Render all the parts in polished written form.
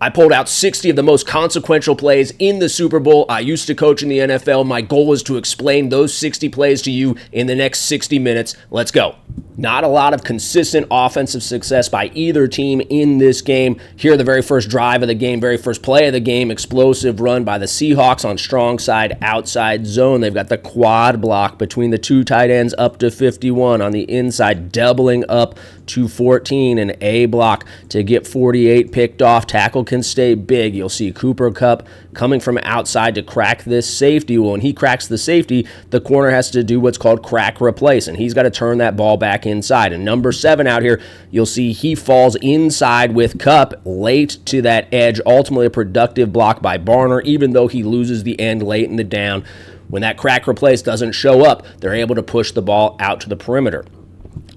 I pulled out 60 of the most consequential plays in the Super Bowl. I used to coach in the NFL. My goal is to explain those 60 plays to you in the next 60 minutes. Let's go. Not a lot of consistent offensive success by either team in this game. Here, the very first drive of the game, very first play of the game, explosive run by the Seahawks on strong side, outside zone. They've got the quad block between the two tight ends up to 51 on the inside, doubling up to 14, an A block to get 48 picked off. Tackle can stay big. You'll see Kupp coming from outside to crack this safety. Well, when he cracks the safety, the corner has to do what's called crack replace, and he's got to turn that ball back inside. And number 7 out here, you'll see he falls inside with Kupp late to that edge. Ultimately a productive block by Barner, even though he loses the end late in the down. When that crack replace doesn't show up, they're able to push the ball out to the perimeter.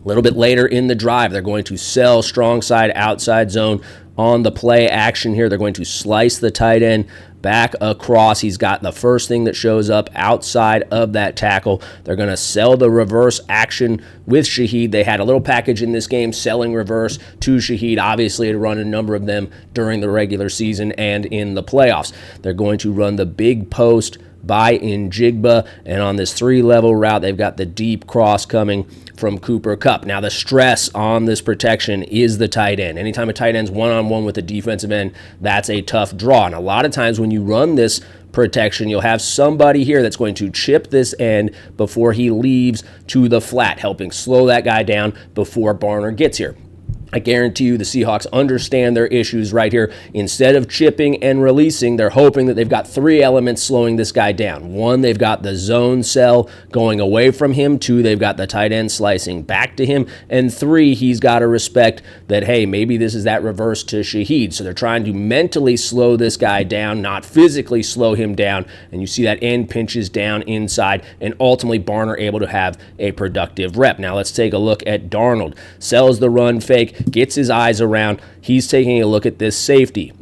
A little bit later in the drive, they're going to sell strong side, outside zone on the play action here. They're going to slice the tight end back across. He's got the first thing that shows up outside of that tackle. They're going to sell the reverse action with Shaheed. They had a little package in this game selling reverse to Shaheed. Obviously, had run a number of them during the regular season and in the playoffs. They're going to run the big post by Njigba, and on this 3-level route, they've got the deep cross coming from Kupp. Now, the stress on this protection is the tight end. Anytime a tight end's one-on-one with a defensive end, that's a tough draw. And a lot of times when you run this protection, you'll have somebody here that's going to chip this end before he leaves to the flat, helping slow that guy down before Barner gets here. I guarantee you the Seahawks understand their issues right here. Instead of chipping and releasing, they're hoping that they've got 3 elements slowing this guy down. 1, they've got the zone sell going away from him. 2, they've got the tight end slicing back to him. And 3, he's got to respect that, hey, maybe this is that reverse to Shaheed. So they're trying to mentally slow this guy down, not physically slow him down. And you see that end pinches down inside, and ultimately Barner able to have a productive rep. Now let's take a look at Darnold. Sells the run fake, gets his eyes around. He's taking a look at this safety.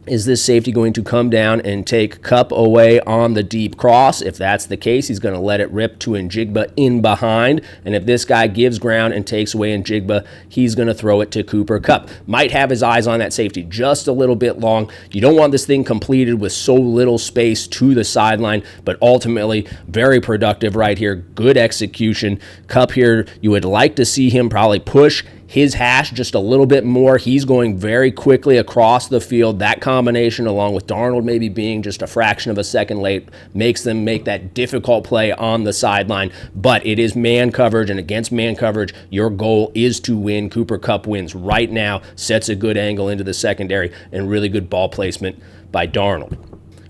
Is this safety going to come down and take Kupp away on the deep cross? If that's the case, he's going to let it rip to Njigba in behind. And if this guy gives ground and takes away Njigba, he's going to throw it to Kupp. Might have his eyes on that safety just a little bit long. You don't want this thing completed with so little space to the sideline, but ultimately very productive right here. Good execution. Kupp here, you would like to see him probably push his hash just a little bit more. He's going very quickly across the field. That combination, along with Darnold maybe being just a fraction of a second late, makes them make that difficult play on the sideline. But it is man coverage, and against man coverage, your goal is to win. Kupp wins right now, sets a good angle into the secondary, and really good ball placement by Darnold.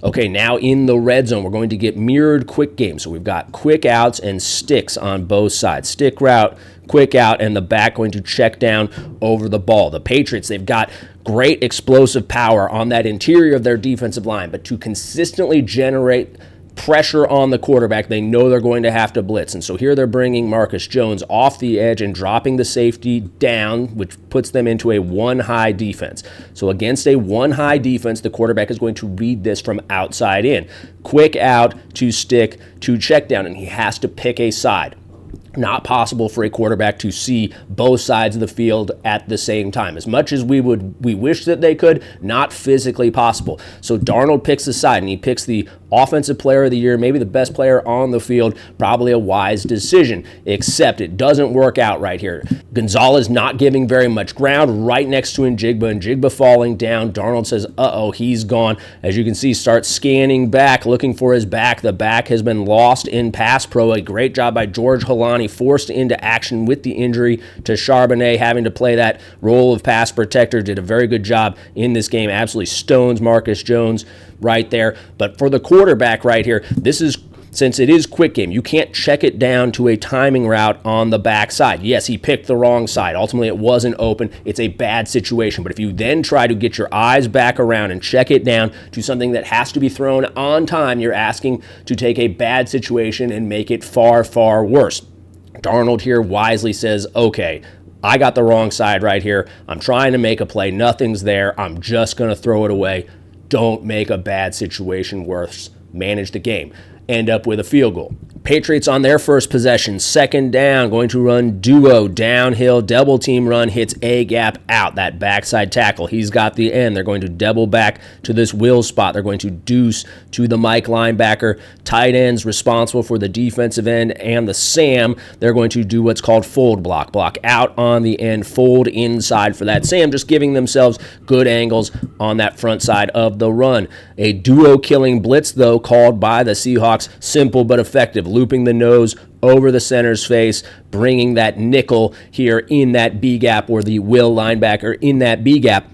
Okay, now in the red zone, we're going to get mirrored quick games. So we've got quick outs and sticks on both sides. Stick route, quick out, and the back going to check down over the ball. The Patriots, they've got great explosive power on that interior of their defensive line, but to consistently generate pressure on the quarterback, they know they're going to have to blitz. And so here they're bringing Marcus Jones off the edge and dropping the safety down, which puts them into a 1-high defense. So against a 1-high defense, the quarterback is going to read this from outside in. Quick out to stick to check down, and he has to pick a side. Not possible for a quarterback to see both sides of the field at the same time. As much as we wish that they could, not physically possible. So Darnold picks a side, and he picks the offensive player of the year, maybe the best player on the field. Probably a wise decision, except it doesn't work out right here. Gonzalez not giving very much ground right next to Njigba falling down. Darnold says, uh-oh, he's gone. As you can see, starts scanning back, looking for his back. The back has been lost in pass pro. A great job by George Holani, forced into action with the injury to Charbonnet, having to play that role of pass protector. Did a very good job in this game. Absolutely stones Marcus Jones right there. But for the quarterback right here, since it is quick game, you can't check it down to a timing route on the backside. Yes, he picked the wrong side. Ultimately, it wasn't open. It's a bad situation. But if you then try to get your eyes back around and check it down to something that has to be thrown on time, you're asking to take a bad situation and make it far, far worse. Darnold here wisely says, okay, I got the wrong side right here. I'm trying to make a play. Nothing's there. I'm just going to throw it away. Don't make a bad situation worse. Manage the game. End up with a field goal. Patriots on their first possession, second down, going to run duo, downhill, double team run, hits A-gap out, that backside tackle. He's got the end. They're going to double back to this will spot. They're going to deuce to the Mike linebacker. Tight ends responsible for the defensive end and the Sam. They're going to do what's called fold block. Block out on the end, fold inside for that Sam, just giving themselves good angles on that front side of the run. A duo killing blitz, though, called by the Seahawks. Simple but effective. Looping the nose over the center's face, bringing that nickel here in that B gap, or the will linebacker in that B gap.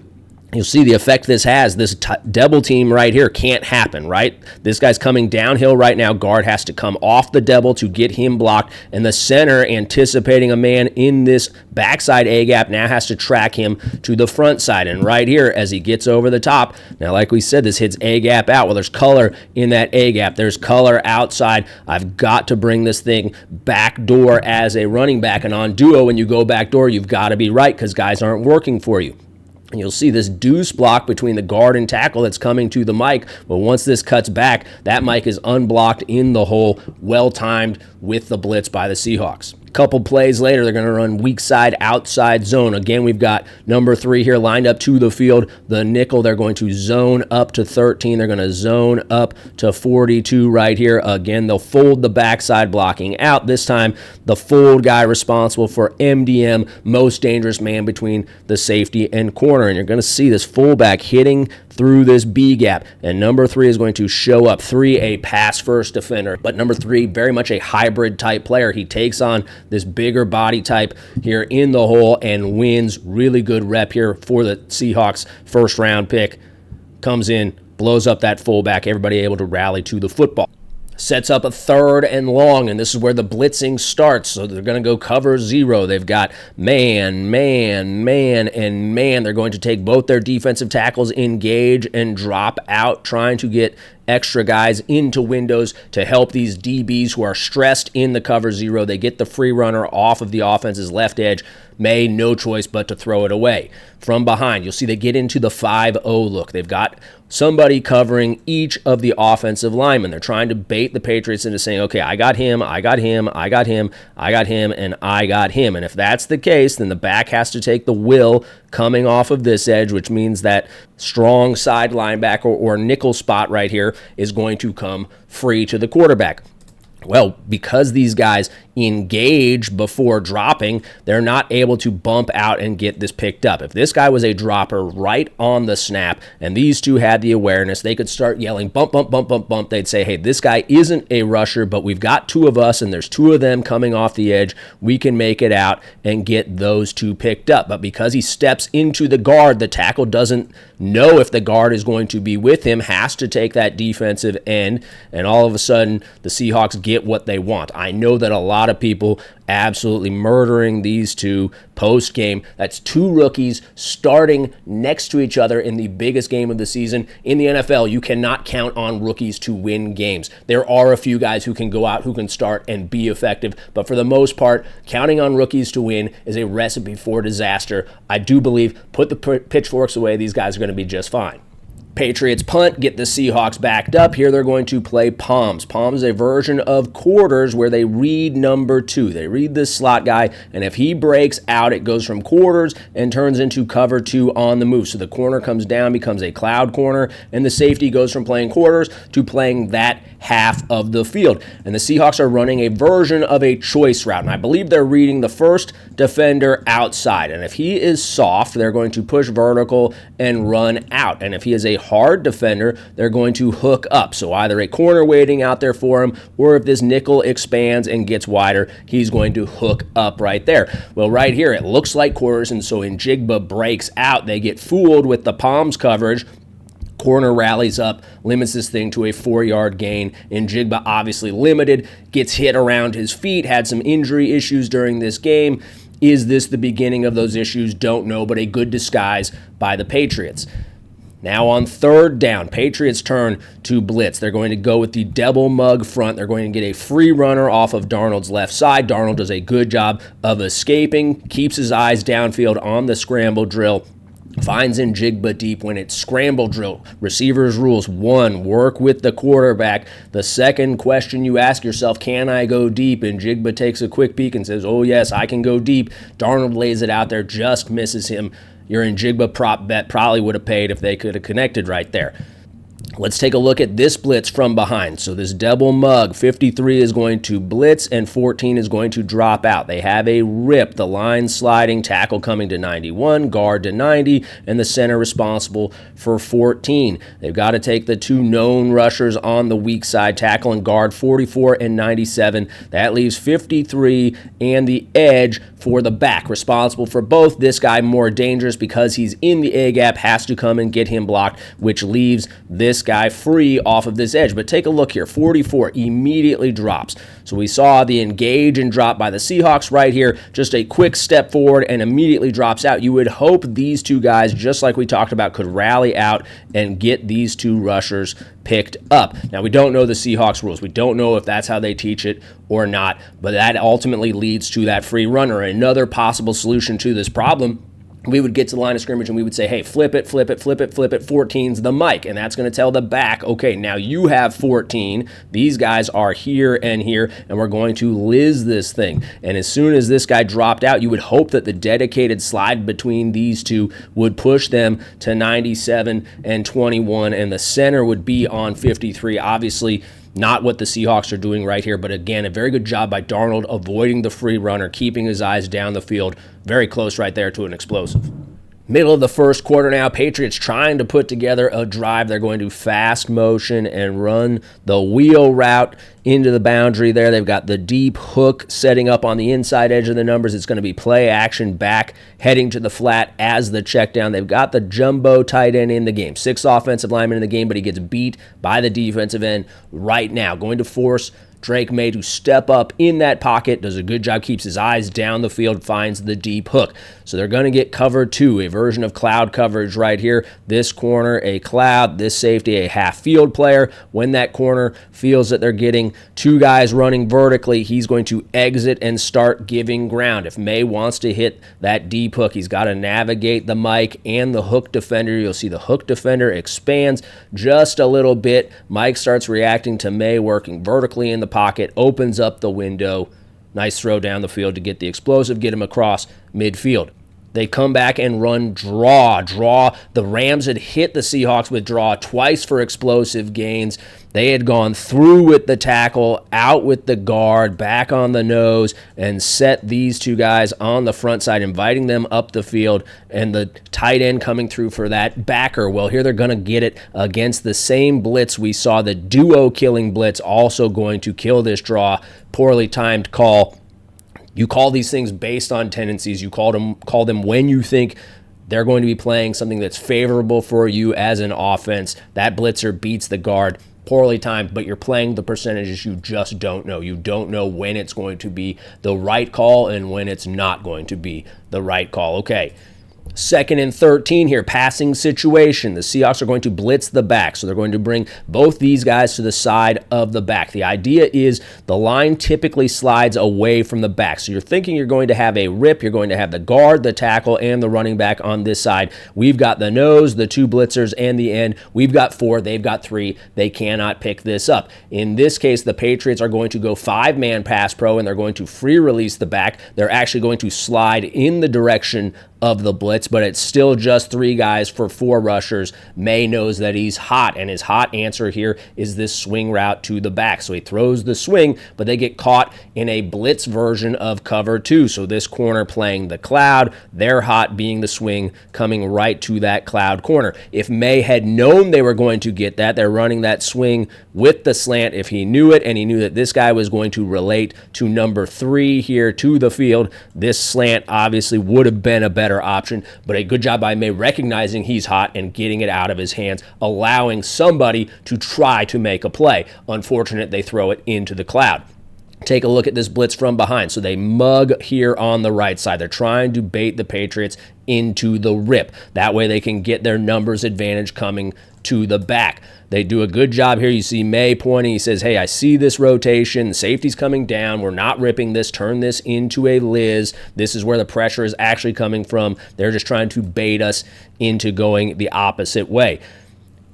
You'll see the effect this has. This double team right here can't happen, right? This guy's coming downhill right now. Guard has to come off the double to get him blocked, and the center, anticipating a man in this backside A-gap, now has to track him to the front side. And right here, as he gets over the top, now like we said, this hits A-gap out. Well, there's color in that A-gap. There's color outside. I've got to bring this thing back door as a running back, and on duo, when you go back door, you've got to be right because guys aren't working for you. And you'll see this deuce block between the guard and tackle that's coming to the Mike. But once this cuts back, that Mike is unblocked in the hole, well-timed with the blitz by the Seahawks. Couple plays later, they're going to run weak side outside zone. Again, we've got number 3 here lined up to the field. The nickel, they're going to zone up to 13. They're going to zone up to 42 right here. Again, they'll fold the backside blocking out. This time, the fold guy responsible for MDM, most dangerous man between the safety and corner. And you're going to see this fullback hitting through this B gap. And number 3 is going to show up. 3, a pass-first defender. But number 3, very much a hybrid type player. He takes on this bigger body type here in the hole and wins. Really good rep here for the Seahawks. First round pick comes in, blows up that fullback. Everybody able to rally to the football. Sets up a 3rd and long, and this is where the blitzing starts. So they're going to go cover 0. They've got man, man, man, and man. They're going to take both their defensive tackles, engage, and drop out, trying to get extra guys into windows to help these DBs who are stressed in the cover 0. They get the free runner off of the offense's left edge. May, no choice but to throw it away. From behind, you'll see they get into the 5-0 look. They've got somebody covering each of the offensive linemen. They're trying to bait the Patriots into saying, okay, I got him, I got him, I got him, I got him, and I got him. And if that's the case, then the back has to take the will coming off of this edge, which means that strong side linebacker or nickel spot right here is going to come free to the quarterback. Well, because these guys engage before dropping, they're not able to bump out and get this picked up. If this guy was a dropper right on the snap and these two had the awareness, they could start yelling bump, bump, bump, bump, bump. They'd say, hey, this guy isn't a rusher, but we've got 2 of us and there's 2 of them coming off the edge. We can make it out and get those 2 picked up. But because he steps into the guard, the tackle doesn't know if the guard is going to be with him, has to take that defensive end, and all of a sudden the Seahawks get what they want. I know that a lot of people absolutely murdering these 2 post-game. That's 2 rookies starting next to each other in the biggest game of the season. In the NFL, you cannot count on rookies to win games. There are a few guys who can go out, who can start and be effective, but for the most part, counting on rookies to win is a recipe for disaster. I do believe, put the pitchforks away, these guys are going to be just fine. Patriots punt, get the Seahawks backed up. Here they're going to play palms. Palms is a version of quarters where they read number 2. They read this slot guy, and if he breaks out, it goes from quarters and turns into cover 2 on the move. So the corner comes down, becomes a cloud corner, and the safety goes from playing quarters to playing that half of the field. And the Seahawks are running a version of a choice route, and I believe they're reading the first defender outside. And if he is soft, they're going to push vertical and run out. And if he is a hard defender, they're going to hook up. So either a corner waiting out there for him, or if this nickel expands and gets wider, he's going to hook up right there. Well, right here, it looks like quarters, and so Njigba breaks out. They get fooled with the palms coverage. Corner rallies up, limits this thing to a 4-yard gain. Njigba obviously limited, gets hit around his feet, had some injury issues during this game. Is this the beginning of those issues? Don't know, but a good disguise by the Patriots. Now on 3rd down, Patriots turn to blitz. They're going to go with the double mug front. They're going to get a free runner off of Darnold's left side. Darnold does a good job of escaping, keeps his eyes downfield on the scramble drill, Finds Njigba deep when it's scramble drill. Receivers rules. 1, work with the quarterback. The second question you ask yourself, can I go deep? Njigba takes a quick peek and says, oh yes, I can go deep. Darnold lays it out there, just misses him. Your Njigba prop bet probably would have paid if they could have connected right there. Let's take a look at this blitz from behind. So this double mug, 53 is going to blitz and 14 is going to drop out. They have a rip, the line sliding, tackle coming to 91, guard to 90, and the center responsible for 14. They've got to take the 2 known rushers on the weak side, tackle and guard, 44 and 97. That leaves 53 and the edge for the back, responsible for both. This guy more dangerous because he's in the A gap, has to come and get him blocked, which leaves this guy free off of this edge. But take a look here, 44 immediately drops. So we saw the engage and drop by the Seahawks right here, just a quick step forward and immediately drops out. You would hope these 2 guys, just like we talked about, could rally out and get these 2 rushers picked up. Now, we don't know the Seahawks rules. We don't know if that's how they teach it or not, but that ultimately leads to that free runner. Another possible solution to this problem, we would get to the line of scrimmage and we would say, hey, flip it, flip it, flip it, flip it, 14's the mic. And that's going to tell the back, okay, now you have 14. These guys are here, and we're going to Liz this thing. And as soon as this guy dropped out, you would hope that the dedicated slide between these 2 would push them to 97 and 21, and the center would be on 53. Obviously, not what the Seahawks are doing right here, but again, a very good job by Darnold avoiding the free runner, keeping his eyes down the field. Very close right there to an explosive. Middle of the first quarter now, Patriots trying to put together a drive. They're going to fast motion and run the wheel route into the boundary there. They've got the deep hook setting up on the inside edge of the numbers. It's going to be play action back, heading to the flat as the check down. They've got the jumbo tight end in the game. 6 offensive linemen in the game, but he gets beat by the defensive end right now. Going to force Drake Maye to step up in that pocket, does a good job, keeps his eyes down the field, finds the deep hook. So they're going to get cover 2, a version of cloud coverage right here. This corner, a cloud, this safety, a half field player. When that corner feels that they're getting 2 guys running vertically, he's going to exit and start giving ground. If Maye wants to hit that deep hook, he's got to navigate the mic and the hook defender. You'll see the hook defender expands just a little bit. Mike starts reacting to Maye working vertically in the pocket, opens up the window. Nice throw down the field to get the explosive, get him across midfield. They come back and run draw. The Rams had hit the Seahawks with draw twice for explosive gains. They had gone through with the tackle, out with the guard, back on the nose, and set these 2 guys on the front side, inviting them up the field, and the tight end coming through for that backer. Well, here they're going to get it against the same blitz we saw, the duo killing blitz, also going to kill this draw. Poorly timed call. You call these things based on tendencies. You call them when you think they're going to be playing something that's favorable for you as an offense. That blitzer beats the guard. Poorly timed, but you're playing the percentages you just don't know. You don't know when it's going to be the right call and when it's not going to be the right call. Okay. 2nd and 13 here, passing situation. The Seahawks are going to blitz the back, so they're going to bring both these guys to the side of the back. The idea is the line typically slides away from the back, so you're thinking you're going to have a rip, you're going to have the guard, the tackle, and the running back on this side. We've got the nose, the 2 blitzers, and the end. We've got 4, they've got 3. They cannot pick this up. In this case, the Patriots are going to go 5-man pass pro, and they're going to free release the back. They're actually going to slide in the direction of the blitz, but it's still just 3 guys for 4 rushers. Maye knows that he's hot, and his hot answer here is this swing route to the back. So he throws the swing, but they get caught in a blitz version of cover 2. So this corner playing the cloud, their hot being the swing, coming right to that cloud corner. If Maye had known they were going to get that, they're running that swing with the slant. If he knew it, and he knew that this guy was going to relate to number 3 here to the field, this slant obviously would have been a better option, but a good job by Maye recognizing he's hot and getting it out of his hands, allowing somebody to try to make a play. Unfortunate, they throw it into the cloud. Take a look at this blitz from behind. So they mug here on the right side. They're trying to bait the Patriots into the rip. That way they can get their numbers advantage coming to the back. They do a good job here. You see Maye pointing. He says, hey, I see this rotation. The safety's coming down. We're not ripping this. Turn this into a Liz. This is where the pressure is actually coming from. They're just trying to bait us into going the opposite way.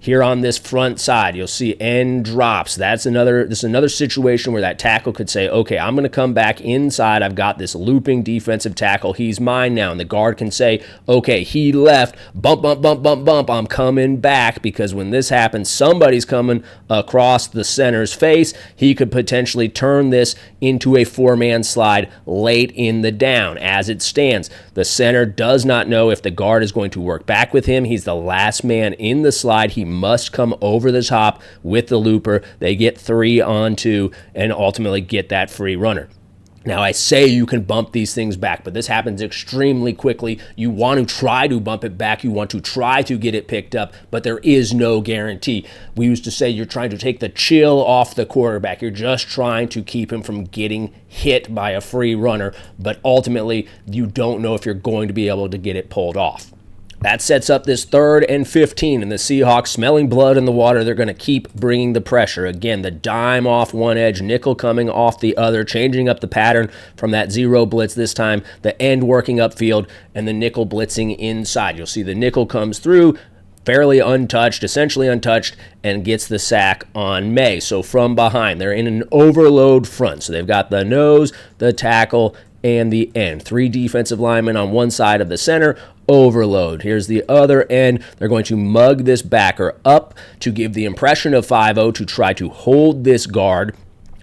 Here on this front side, you'll see end drops. This is another situation where that tackle could say, okay, I'm going to come back inside. I've got this looping defensive tackle. He's mine now. And the guard can say, okay, he left. Bump, bump, bump, bump, bump. I'm coming back, because when this happens, somebody's coming across the center's face. He could potentially turn this into a four-man slide late in the down. As it stands, the center does not know if the guard is going to work back with him. He's the last man in the slide. He must come over the top with the looper. They get 3 on 2 and ultimately get that free runner. Now, I say you can bump these things back, but this happens extremely quickly. You want to try to bump it back. You want to try to get it picked up, but there is no guarantee. We used to say you're trying to take the chill off the quarterback. You're just trying to keep him from getting hit by a free runner, but ultimately, you don't know if you're going to be able to get it pulled off. That sets up this 3rd and 15, and the Seahawks, smelling blood in the water, they're going to keep bringing the pressure. Again, the dime off one edge, nickel coming off the other, changing up the pattern from that zero blitz this time, the end working upfield, and the nickel blitzing inside. You'll see the nickel comes through, fairly untouched, essentially untouched, and gets the sack on Maye. So from behind, they're in an overload front. So they've got the nose, the tackle, and the end. 3 defensive linemen on one side of the center. Overload. Here's the other end. They're going to mug this backer up to give the impression of 5-0 to try to hold this guard.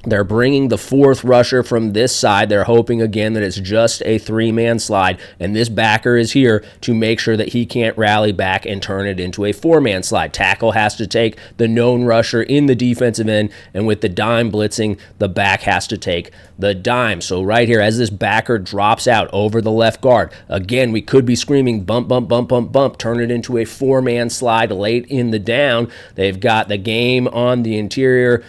They're bringing the 4th rusher from this side. They're hoping again that it's just a 3-man slide, and this backer is here to make sure that he can't rally back and turn it into a 4-man slide. Tackle has to take the known rusher in the defensive end, and with the dime blitzing, the back has to take the dime. So right here, as this backer drops out over the left guard, again, we could be screaming bump, bump, bump, bump, bump, turn it into a 4-man slide late in the down. They've got the game on the interior.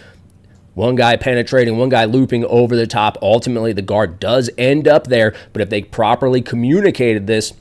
One guy penetrating, one guy looping over the top. Ultimately, the guard does end up there, but if they properly communicated this,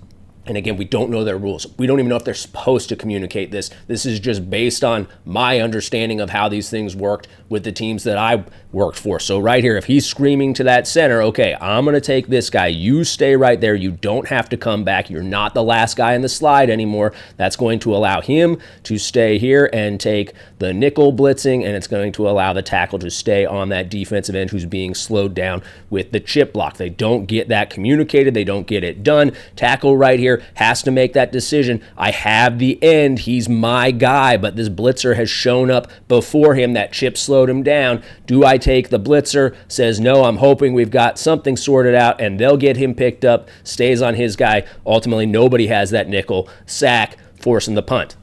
and again, we don't know their rules. We don't even know if they're supposed to communicate this. This is just based on my understanding of how these things worked with the teams that I worked for. So right here, if he's screaming to that center, okay, I'm going to take this guy. You stay right there. You don't have to come back. You're not the last guy in the slide anymore. That's going to allow him to stay here and take the nickel blitzing, and it's going to allow the tackle to stay on that defensive end who's being slowed down with the chip block. They don't get that communicated. They don't get it done. Tackle right here has to make that decision. I have the end. He's my guy, but this blitzer has shown up before him. That chip slowed him down. Do I take the blitzer? Says no. I'm hoping we've got something sorted out, and they'll get him picked up. Stays on his guy. Ultimately, nobody has that nickel. Sack, forcing the punt.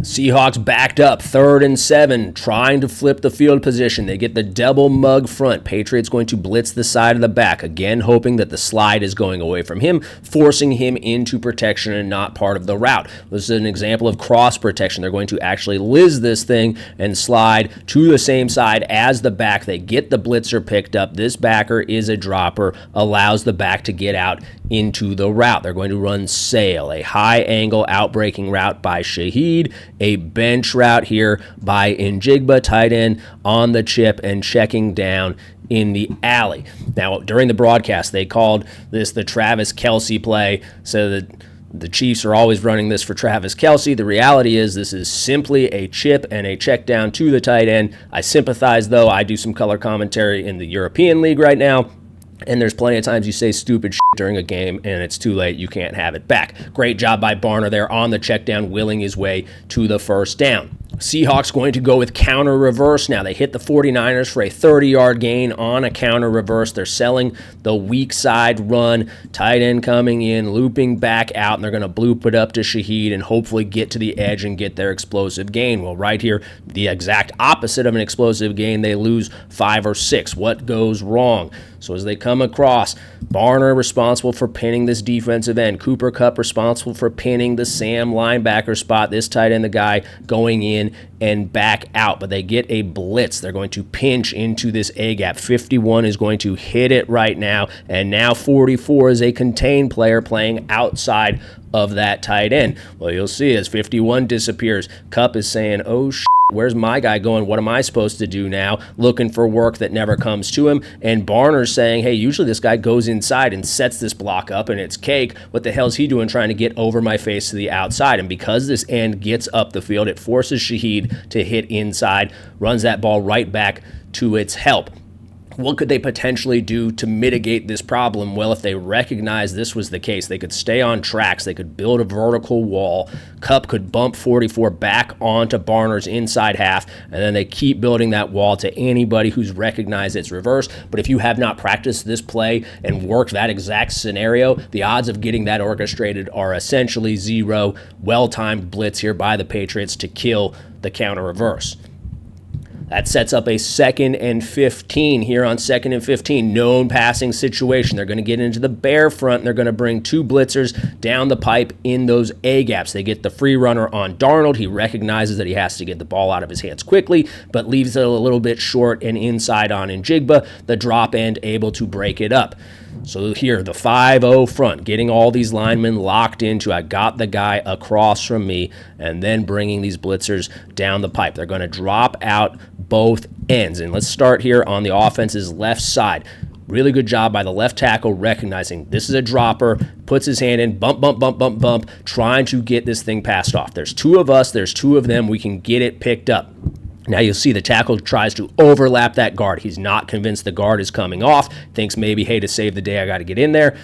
Seahawks backed up, 3rd and 7, trying to flip the field position. They get the double mug front. Patriots going to blitz the side of the back, again hoping that the slide is going away from him, forcing him into protection and not part of the route. This is an example of cross protection. They're going to actually Liz this thing and slide to the same side as the back. They get the blitzer picked up. This backer is a dropper, allows the back to get out into the route. They're going to run sail, a high angle outbreaking route by Shaheed, a bench route here by Njigba, tight end on the chip and checking down in the alley. Now, during the broadcast, they called this the Travis Kelce play, so that the Chiefs are always running this for Travis Kelce. The reality is this is simply a chip and a check down to the tight end. I sympathize, though. I do some color commentary in the European League right now, and there's plenty of times you say stupid shit during a game, and it's too late. You can't have it back. Great job by Barner there on the check down, willing his way to the first down. Seahawks going to go with counter reverse now. They hit the 49ers for a 30-yard gain on a counter reverse. They're selling the weak side run. Tight end coming in, looping back out, and they're going to bloop it up to Shaheed and hopefully get to the edge and get their explosive gain. Well, right here, the exact opposite of an explosive gain. They lose 5 or 6. What goes wrong? So as they come across, Barner responsible for pinning this defensive end. Kupp responsible for pinning the Sam linebacker spot. This tight end, the guy going in and back out, but they get a blitz. They're going to pinch into this A gap. 51 is going to hit it right now, and now 44 is a contained player playing outside of that tight end. Well, you'll see as 51 disappears, Kupp is saying, oh, where's my guy going? What am I supposed to do now? Looking for work that never comes to him. And Barner's saying, hey, usually this guy goes inside and sets this block up and it's cake. What the hell's he doing trying to get over my face to the outside? And because this end gets up the field, it forces Shaheed to hit inside, runs that ball right back to its help. What could they potentially do to mitigate this problem? Well, if they recognize this was the case, they could stay on tracks. They could build a vertical wall. Kupp could bump 44 back onto Barner's inside half, and then they keep building that wall to anybody who's recognized its reverse. But if you have not practiced this play and worked that exact scenario, the odds of getting that orchestrated are essentially zero. Well-timed blitz here by the Patriots to kill the counter reverse. That sets up a 2nd and 15 here on 2nd and 15. Known passing situation. They're going to get into the bare front, and they're going to bring 2 blitzers down the pipe in those A gaps. They get the free runner on Darnold. He recognizes that he has to get the ball out of his hands quickly, but leaves it a little bit short and inside on Njigba. The drop end able to break it up. So here, the 5-0 front, getting all these linemen locked into, I got the guy across from me, and then bringing these blitzers down the pipe. They're going to drop out both ends. And let's start here on the offense's left side. Really good job by the left tackle recognizing this is a dropper, puts his hand in, bump, bump, bump, bump, bump, trying to get this thing passed off. There's 2 of us, there's 2 of them, we can get it picked up. Now you'll see the tackle tries to overlap that guard. He's not convinced the guard is coming off, thinks maybe, hey, to save the day, I got to get in there.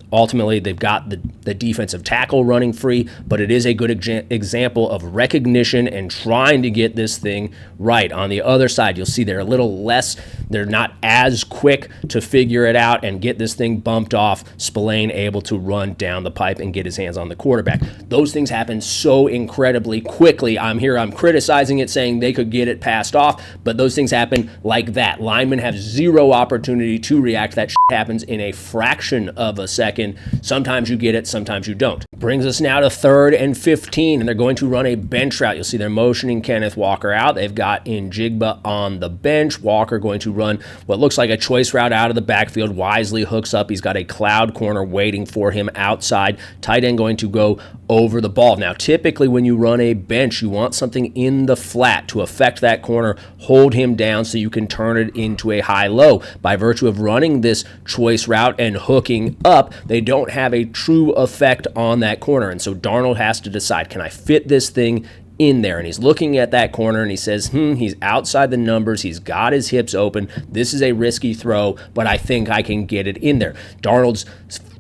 Ultimately, they've got the defensive tackle running free, but it is a good example of recognition and trying to get this thing right. On the other side, you'll see they're a little less, they're not as quick to figure it out and get this thing bumped off. Spillane able to run down the pipe and get his hands on the quarterback. Those things happen so incredibly quickly. I'm criticizing it, saying they could get it passed off, but those things happen like that. Linemen have zero opportunity to react. That happens in a fraction of a second. Sometimes you get it, sometimes you don't. Brings us now to 3rd and 15, and they're going to run a bench route. You'll see they're motioning Kenneth Walker out. They've got Njigba on the bench. Walker going to run what looks like a choice route out of the backfield. Wisely hooks up. He's got a cloud corner waiting for him outside. Tight end going to go over the ball. Now, typically when you run a bench, you want something in the flat to affect that corner, hold him down so you can turn it into a high-low. By virtue of running this choice route and hooking up, they don't have a true effect on that corner. And so Darnold has to decide, can I fit this thing in there? And he's looking at that corner and he says, he's outside the numbers. He's got his hips open. This is a risky throw, but I think I can get it in there. Darnold's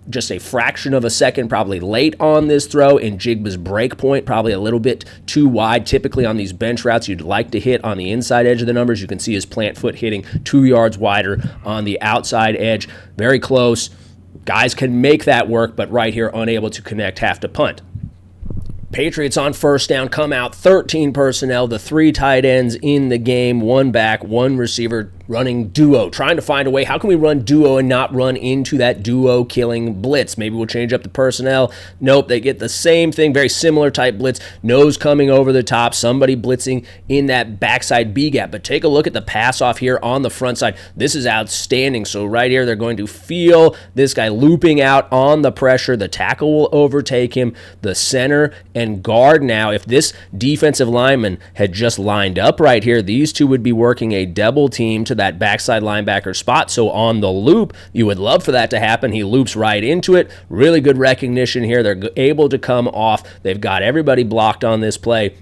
just a fraction of a second probably late on this throw, and Njigba's break point probably a little bit too wide. Typically on these bench routes, you'd like to hit on the inside edge of the numbers. You can see his plant foot hitting 2 yards wider on the outside edge. Very close. Guys can make that work, but right here, unable to connect, have to punt. Patriots on first down come out, 13 personnel, the 3 tight ends in the game, 1 back, 1 receiver, running duo, trying to find a way. How can we run duo and not run into that duo killing blitz? Maybe we'll change up the personnel. Nope, they get the same thing, very similar type blitz. Nose coming over the top, somebody blitzing in that backside B gap. But take a look at the pass off here on the front side. This is outstanding. So right here, they're going to feel this guy looping out on the pressure. The tackle will overtake him. The center and guard now, if this defensive lineman had just lined up right here, these 2 would be working a double team to that backside linebacker spot. So on the loop, you would love for that to happen. He loops right into it. Really good recognition here. They're able to come off. They've got everybody blocked on this play.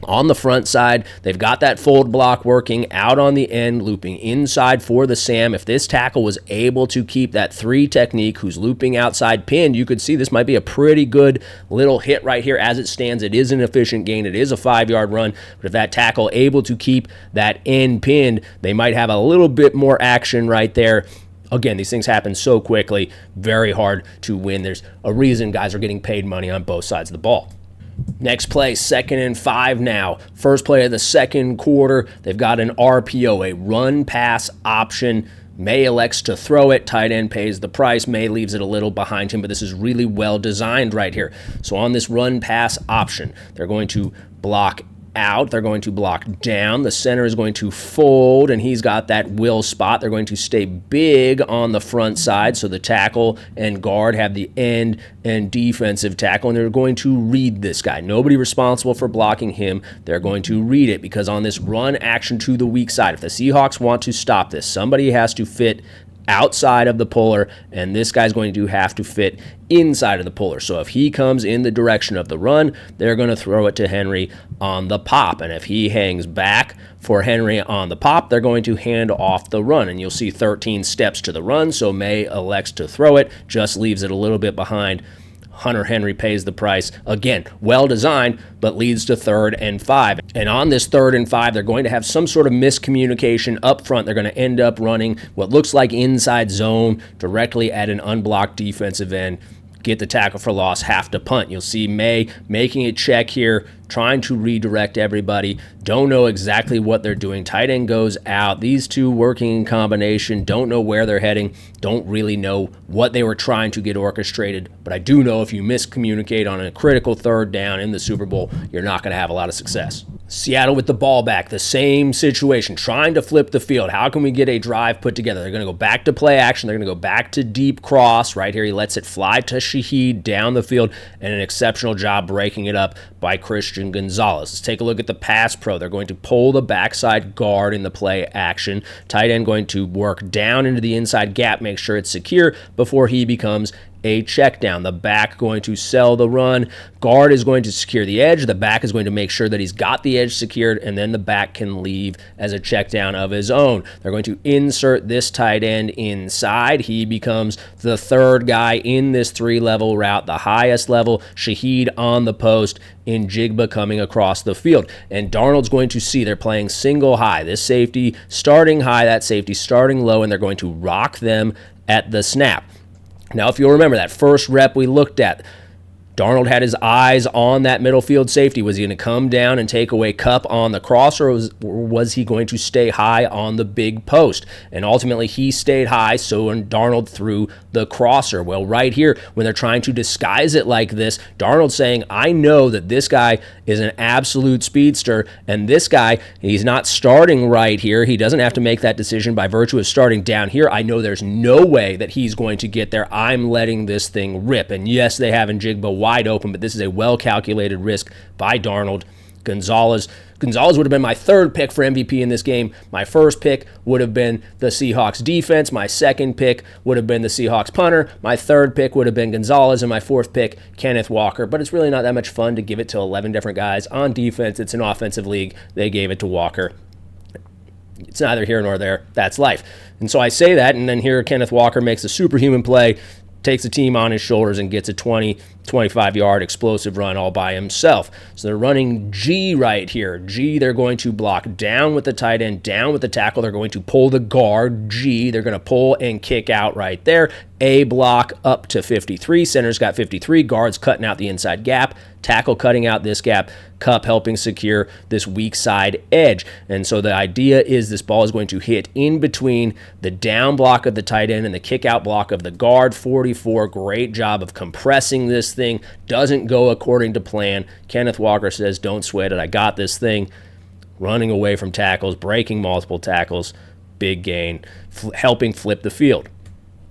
On the front side, they've got that fold block working out on the end, looping inside for the Sam. If this tackle was able to keep that 3 technique, who's looping outside pinned, you could see this might be a pretty good little hit right here. As it stands, it is an efficient gain. It is a 5-yard run. But if that tackle able to keep that end pinned, they might have a little bit more action right there. Again, these things happen so quickly, very hard to win. There's a reason guys are getting paid money on both sides of the ball. Next play, 2nd and 5 now. First play of the second quarter. They've got an RPO, a run-pass option. Maye elects to throw it. Tight end pays the price. Maye leaves it a little behind him, but this is really well designed right here. So on this run-pass option, they're going to block out. They're going to block down. The center is going to fold, and he's got that will spot. They're going to stay big on the front side, so the tackle and guard have the end and defensive tackle, and they're going to read this guy. Nobody responsible for blocking him. They're going to read it because on this run action to the weak side, if the Seahawks want to stop this, somebody has to fit outside of the puller, and this guy's going to have to fit inside of the puller. So if he comes in the direction of the run, they're going to throw it to Henry on the pop. And if he hangs back for Henry on the pop, they're going to hand off the run. And you'll see 13 steps to the run, so Maye elects to throw it, just leaves it a little bit behind. Hunter Henry pays the price. Again, well designed, but leads to 3rd and 5. And on this 3rd and 5, they're going to have some sort of miscommunication up front. They're going to end up running what looks like inside zone directly at an unblocked defensive end. Get the tackle for loss, have to punt. You'll see Maye making a check here, trying to redirect everybody. Don't know exactly what they're doing. Tight end goes out. These two working in combination, don't know where they're heading, don't really know what they were trying to get orchestrated. But I do know if you miscommunicate on a critical 3rd down in the Super Bowl, you're not going to have a lot of success. Seattle with the ball back, the same situation, trying to flip the field. How can we get a drive put together? They're going to go back to play action. They're going to go back to deep cross. Right here, he lets it fly to Shaheed down the field, and an exceptional job breaking it up by Christian Gonzalez. Let's take a look at the pass pro. They're going to pull the backside guard in the play action. Tight end going to work down into the inside gap, make sure it's secure before he becomes a check down. The back going to sell the run. Guard is going to secure the edge. The back is going to make sure that he's got the edge secured, and then the back can leave as a check down of his own. They're going to insert this tight end inside. He becomes the 3rd guy in this 3-level route, the highest level. Shaheed on the post, Njigba coming across the field. And Darnold's going to see they're playing single high. This safety starting high, that safety starting low, and they're going to rock them at the snap. Now, if you'll remember that first rep we looked at, Darnold had his eyes on that middle field safety. Was he going to come down and take away Kupp on the cross, or was he going to stay high on the big post? And ultimately, he stayed high, so Darnold threw the crosser. Well, right here, when they're trying to disguise it like this, Darnold's saying, I know that this guy is an absolute speedster, and this guy, he's not starting right here. He doesn't have to make that decision by virtue of starting down here. I know there's no way that he's going to get there. I'm letting this thing rip. And yes, they have Njigba wide open, but this is a well-calculated risk by Darnold. Gonzalez would have been my 3rd pick for MVP in this game. My 1st pick would have been the Seahawks defense. My 2nd pick would have been the Seahawks punter. My 3rd pick would have been Gonzalez, and my 4th pick, Kenneth Walker. But it's really not that much fun to give it to 11 different guys on defense. It's an offensive league. They gave it to Walker. It's neither here nor there. That's life. And so I say that, and then here Kenneth Walker makes a superhuman play, takes the team on his shoulders and gets a 20, 25-yard explosive run all by himself. So they're running G right here. G, they're going to block down with the tight end, down with the tackle. They're going to pull the guard. G, they're going to pull and kick out right there. A block up to 53. Center's got 53. Guard's cutting out the inside gap. Tackle cutting out this gap. Kupp helping secure this weak side edge. And so the idea is this ball is going to hit in between the down block of the tight end and the kick out block of the guard. 44, great job of compressing this thing. Doesn't go according to plan. Kenneth Walker says, don't sweat it. I got this thing. Running away from tackles, breaking multiple tackles. Big gain, helping flip the field.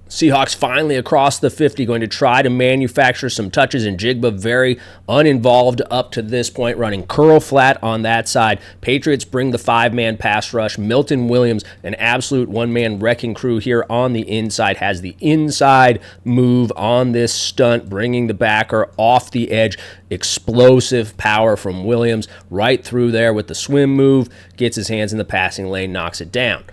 Seahawks finally across the 50, going to try to manufacture some touches. Njigba very uninvolved up to this point, running curl flat on that side. Patriots bring the 5-man pass rush. Milton Williams, an absolute one-man wrecking crew here on the inside, has the inside move on this stunt, bringing the backer off the edge. Explosive power from Williams right through there with the swim move. Gets his hands in the passing lane, knocks it down.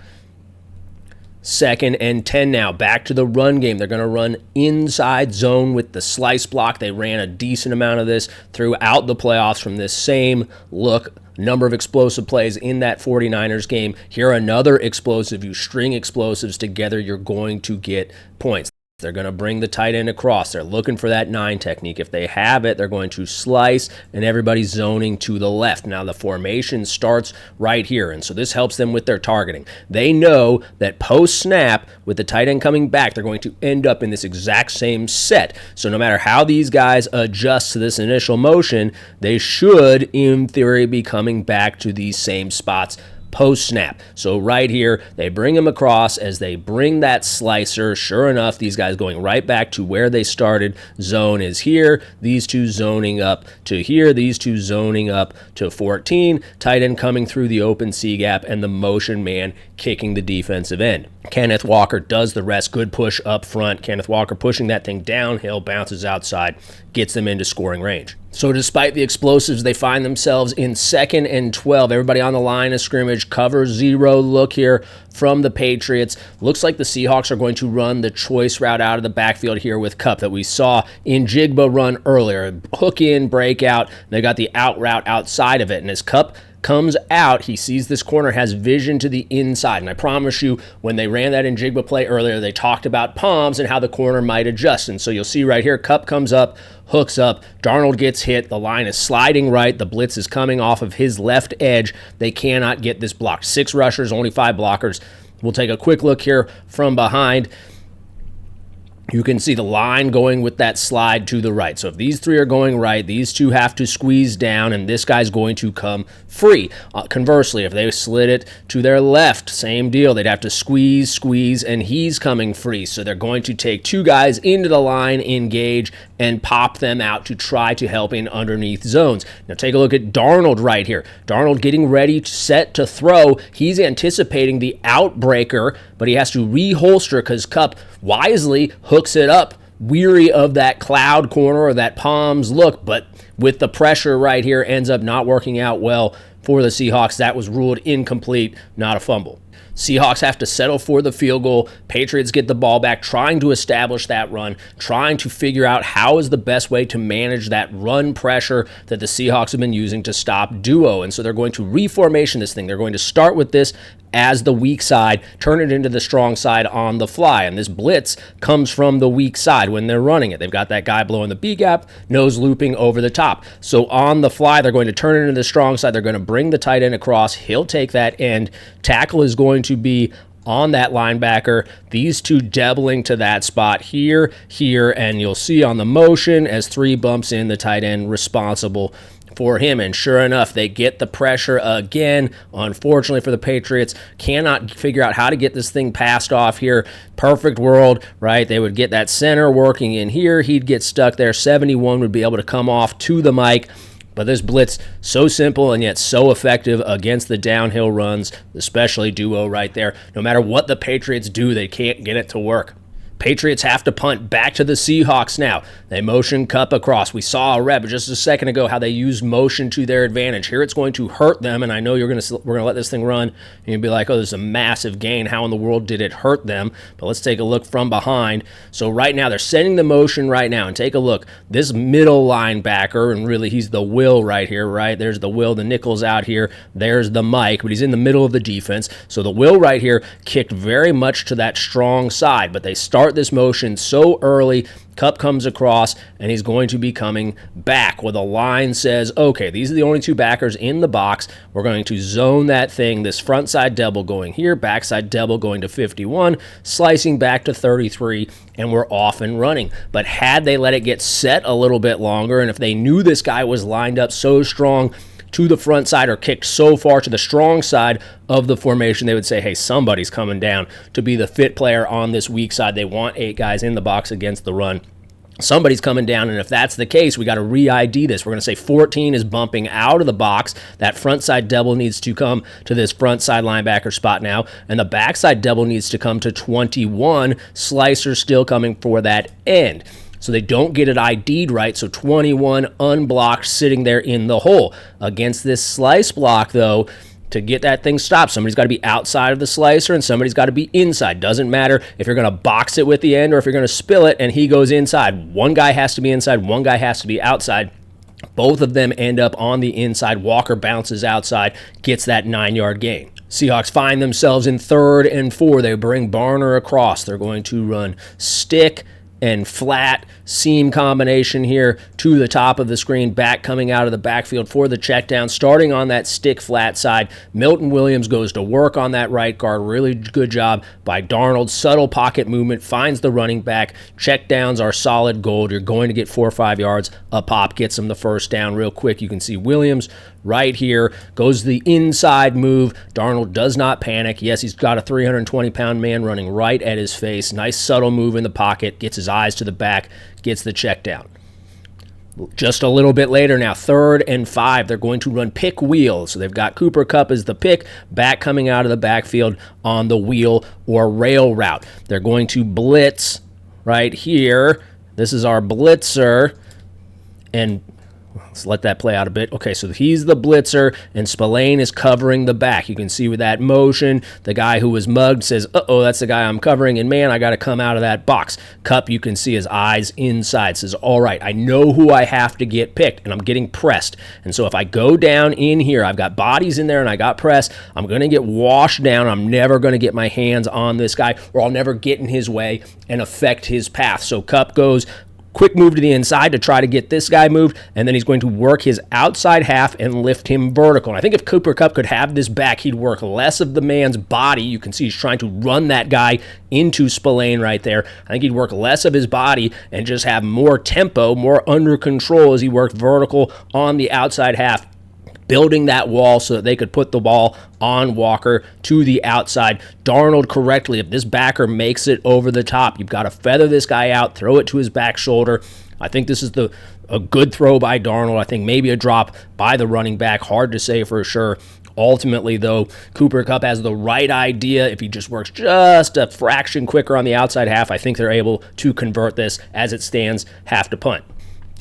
2nd and 10 now. Back to the run game. They're going to run inside zone with the slice block. They ran a decent amount of this throughout the playoffs from this same look. Number of explosive plays in that 49ers game. Here another explosive. You string explosives together, you're going to get points. They're going to bring the tight end across. They're looking for that 9 technique. If they have it, they're going to slice, and everybody's zoning to the left. Now, the formation starts right here, and so this helps them with their targeting. They know that post-snap, with the tight end coming back, they're going to end up in this exact same set. So no matter how these guys adjust to this initial motion, they should, in theory, be coming back to these same spots post-snap. So right here, they bring him across. As they bring that slicer, sure enough, these guys going right back to where they started. Zone is here. These two zoning up to here. These two zoning up to 14. Tight end coming through the open C gap, and the motion man kicking the defensive end. Kenneth Walker does the rest. Good push up front. Kenneth Walker pushing that thing downhill, bounces outside, gets them into scoring range. So despite the explosives, they find themselves in 2nd and 12. Everybody on the line of scrimmage. Cover 0 look here from the Patriots. Looks like the Seahawks are going to run the choice route out of the backfield here with Kupp that we saw Njigba run earlier. Hook in, break out. They got the out route outside of it. And as Kupp comes out, he sees this corner, has vision to the inside. And I promise you, when they ran that Njigba play earlier, they talked about palms and how the corner might adjust. And so you'll see right here, Kupp comes up, hooks up, Darnold gets hit, the line is sliding right, the blitz is coming off of his left edge. They cannot get this blocked. 6 rushers, only 5 blockers. We'll take a quick look here from behind. You can see the line going with that slide to the right. So if these 3 are going right, these 2 have to squeeze down, and this guy's going to come free. Conversely, if they slid it to their left, same deal. They'd have to squeeze, and he's coming free. So they're going to take 2 guys into the line, engage, and pop them out to try to help in underneath zones. Now take a look at Darnold right here. Darnold getting ready, set to throw. He's anticipating the outbreaker, but he has to reholster because Kupp wisely hooks it up, weary of that cloud corner or that palms look, but with the pressure right here, ends up not working out well for the Seahawks. That was ruled incomplete, not a fumble. Seahawks have to settle for the field goal. Patriots get the ball back, trying to establish that run, trying to figure out how is the best way to manage that run pressure that the Seahawks have been using to stop Duo. And so they're going to reformation this thing. They're going to start with this as the weak side, turn it into the strong side on the fly. And this blitz comes from the weak side when they're running it. They've got that guy blowing the B gap, nose looping over the top. So on the fly, they're going to turn it into the strong side. They're going to bring the tight end across. He'll take that end. Tackle is going to be on that linebacker. These 2 doubling to that spot here, and you'll see on the motion as 3 bumps in, the tight end responsible for him. And sure enough, they get the pressure again. Unfortunately for the Patriots, cannot figure out how to get this thing passed off here. Perfect world, right? They would get that center working in here. He'd get stuck there. 71 would be able to come off to the mic. But this blitz, so simple and yet so effective against the downhill runs, especially Duo right there. No matter what the Patriots do, they can't get it to work. Patriots have to punt back to the Seahawks now. They motion Kupp across. We saw a rep just a second ago how they used motion to their advantage. Here it's going to hurt them, and I know we're going to let this thing run, and you'll be like, oh, there's a massive gain. How in the world did it hurt them? But let's take a look from behind. So right now, they're sending the motion right now, and take a look. This middle linebacker, and really he's the Will right here, right? There's the Will, the nickel's out here. There's the Mike, but he's in the middle of the defense. So the Will right here kicked very much to that strong side, but they start this motion so early. Kupp comes across, and he's going to be coming back where the line says, okay, these are the only 2 backers in the box. We're going to zone that thing, this front side double going here, backside double going to 51, slicing back to 33, and we're off and running. But had they let it get set a little bit longer, and if they knew this guy was lined up so strong to the front side or kicked so far to the strong side of the formation, they would say, hey, somebody's coming down to be the fit player on this weak side. They want 8 guys in the box against the run. Somebody's coming down, and if that's the case, we got to re-ID this. We're going to say 14 is bumping out of the box. That front side double needs to come to this front side linebacker spot now, and the backside double needs to come to 21. Slicer still coming for that end. So they don't get it ID'd right, so 21 unblocked sitting there in the hole. Against this slice block, though, to get that thing stopped, somebody's got to be outside of the slicer and somebody's got to be inside. Doesn't matter if you're going to box it with the end or if you're going to spill it and he goes inside. One guy has to be inside, one guy has to be outside. Both of them end up on the inside. Walker bounces outside, gets that 9-yard gain. Seahawks find themselves in 3rd and 4. They bring Barner across. They're going to run stick and flat seam combination here to the top of the screen, back coming out of the backfield for the check down, starting on that stick flat side. Milton Williams goes to work on that right guard. Really good job by Darnold. Subtle pocket movement, finds the running back. Check downs are solid gold. You're going to get 4 or 5 yards. A pop gets him the first down real quick. You can see Williams right here goes the inside move. Darnold does not panic. Yes, he's got a 320-pound man running right at his face. Nice subtle move in the pocket. Gets his eyes to the back. Gets the check down. Just a little bit later now, 3rd and 5. They're going to run pick wheel. So they've got Cooper Kupp as the pick, back coming out of the backfield on the wheel or rail route. They're going to blitz right here. This is our blitzer. And let's let that play out a bit. Okay, so he's the blitzer, and Spillane is covering the back. You can see with that motion, the guy who was mugged says, uh-oh, that's the guy I'm covering, and man, I got to come out of that box. Kupp, you can see his eyes inside, says, all right, I know who I have to get picked, and I'm getting pressed. And so if I go down in here, I've got bodies in there, and I got pressed, I'm going to get washed down. I'm never going to get my hands on this guy, or I'll never get in his way and affect his path. So Kupp goes quick move to the inside to try to get this guy moved, and then he's going to work his outside half and lift him vertical. And I think if Cooper Kupp could have this back, he'd work less of the man's body. You can see he's trying to run that guy into Spillane right there. I think he'd work less of his body and just have more tempo, more under control as he worked vertical on the outside half, building that wall so that they could put the ball on Walker to the outside. Darnold correctly, if this backer makes it over the top, you've got to feather this guy out, throw it to his back shoulder. I think this is a good throw by Darnold. I think maybe a drop by the running back. Hard to say for sure. Ultimately, though, Cooper Kupp has the right idea. If he just works just a fraction quicker on the outside half, I think they're able to convert this. As it stands, have to punt.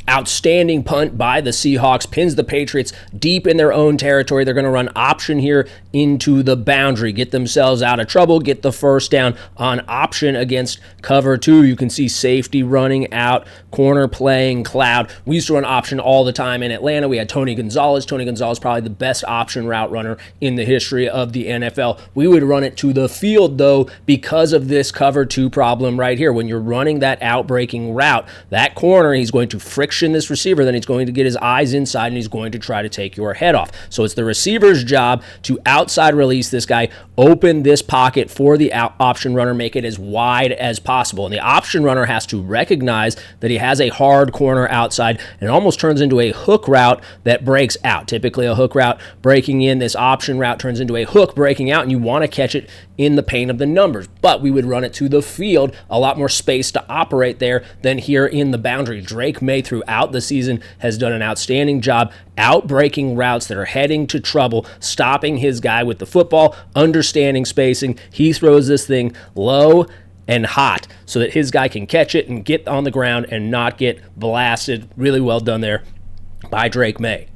Outstanding punt by the Seahawks, pins the Patriots deep in their own territory. They're going to run option here into the boundary, get themselves out of trouble, get the first down on option against cover 2. You can see safety running out, corner playing cloud. We used to run option all the time in Atlanta. We had Tony Gonzalez. Tony Gonzalez, probably the best option route runner in the history of the NFL. We would run it to the field, though, because of this cover 2 problem right here. When you're running that out-breaking route, that corner, he's going to friction this receiver, then he's going to get his eyes inside and he's going to try to take your head off. So it's the receiver's job to outside release this guy, open this pocket for the option runner, make it as wide as possible. And the option runner has to recognize that he has a hard corner outside, and it almost turns into a hook route that breaks out. Typically a hook route breaking in, this option route turns into a hook breaking out, and you want to catch it in the paint of the numbers. But we would run it to the field, a lot more space to operate there than here in the boundary. Drake Maye throughout the season has done an outstanding job out-breaking routes that are heading to trouble, stopping his guy with the football, understanding spacing. He throws this thing low and hot so that his guy can catch it and get on the ground and not get blasted. Really well done there by Drake Maye.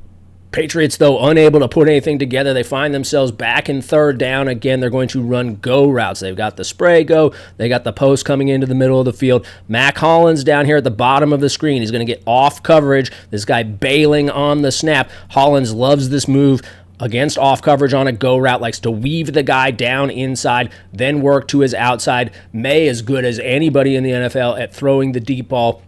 Patriots, though, unable to put anything together. They find themselves back in 3rd down. Again, they're going to run go routes. They've got the spray go. They got the post coming into the middle of the field. Mack Hollins down here at the bottom of the screen. He's going to get off coverage. This guy bailing on the snap. Hollins loves this move against off coverage on a go route, likes to weave the guy down inside, then work to his outside. Maye is good as anybody in the NFL at throwing the deep ball.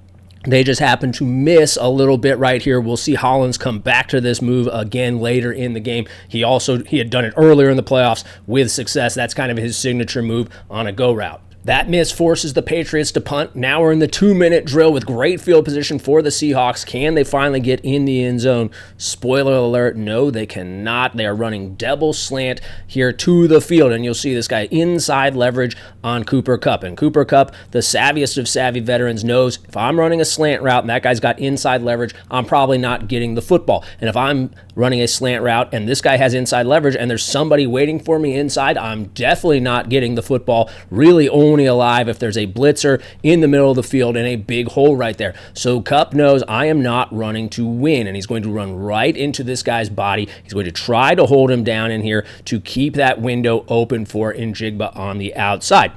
They just happen to miss a little bit right here. We'll see Hollins come back to this move again later in the game. He had done it earlier in the playoffs with success. That's kind of his signature move on a go route. That miss forces the Patriots to punt. Now we're in the 2-minute drill with great field position for the Seahawks. Can they finally get in the end zone? Spoiler alert, no, they cannot. They are running double slant here to the field, and you'll see this guy inside leverage on Cooper Kupp. And Cooper Kupp, the savviest of savvy veterans, knows if I'm running a slant route and that guy's got inside leverage, I'm probably not getting the football. And if I'm running a slant route and this guy has inside leverage and there's somebody waiting for me inside, I'm definitely not getting the football. Really only alive if there's a blitzer in the middle of the field and a big hole right there. So Kupp knows I am not running to win, and he's going to run right into this guy's body. He's going to try to hold him down in here to keep that window open for Njigba on the outside.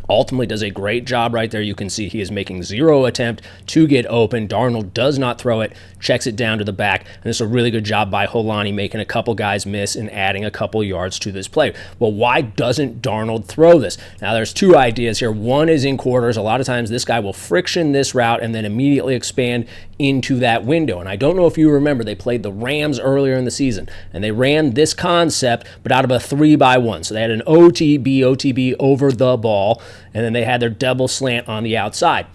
Ultimately does a great job right there. You can see he is making zero attempt to get open. Darnold does not throw it, checks it down to the back, and it's a really good job by Hollins making a couple guys miss and adding a couple yards to this play. Well, why doesn't Darnold throw this? Now, there's two ideas here. One is in quarters. A lot of times this guy will friction this route and then immediately expand into that window. And I don't know if you remember, they played the Rams earlier in the season, and they ran this concept, but out of a 3-by-1. So they had an OTB over the ball, and then they had their double slant on the outside.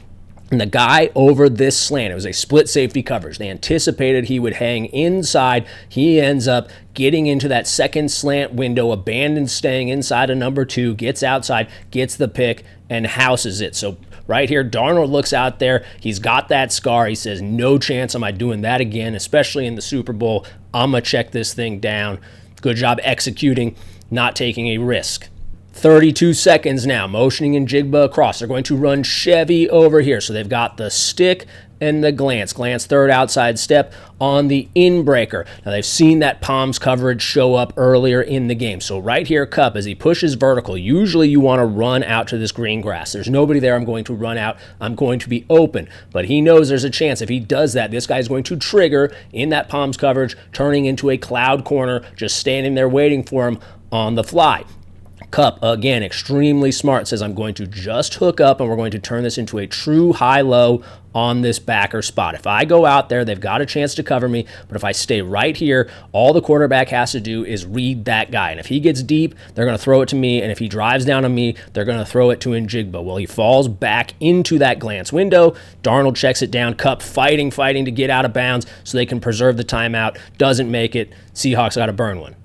And the guy over this slant, it was a split safety coverage. They anticipated he would hang inside. He ends up getting into that second slant window, abandoned staying inside of number 2, gets outside, gets the pick, and houses it. So right here, Darnold looks out there. He's got that scar. He says, no chance am I doing that again, especially in the Super Bowl. I'm going to check this thing down. Good job executing, not taking a risk. 32 seconds now, motioning Njigba across. They're going to run Chevy over here. So they've got the stick and the glance. Glance third outside step on the in-breaker. Now they've seen that palms coverage show up earlier in the game. So right here, Kupp, as he pushes vertical, usually you want to run out to this green grass. There's nobody there. I'm going to run out. I'm going to be open. But he knows there's a chance if he does that, this guy's going to trigger in that palms coverage, turning into a cloud corner, just standing there waiting for him on the fly. Kupp, again, extremely smart, says I'm going to just hook up and we're going to turn this into a true high-low on this backer spot. If I go out there, they've got a chance to cover me, but if I stay right here, all the quarterback has to do is read that guy. And if he gets deep, they're going to throw it to me, and if he drives down on me, they're going to throw it to Njigba. Well, he falls back into that glance window. Darnold checks it down. Kupp fighting to get out of bounds so they can preserve the timeout. Doesn't make it. Seahawks got to burn one.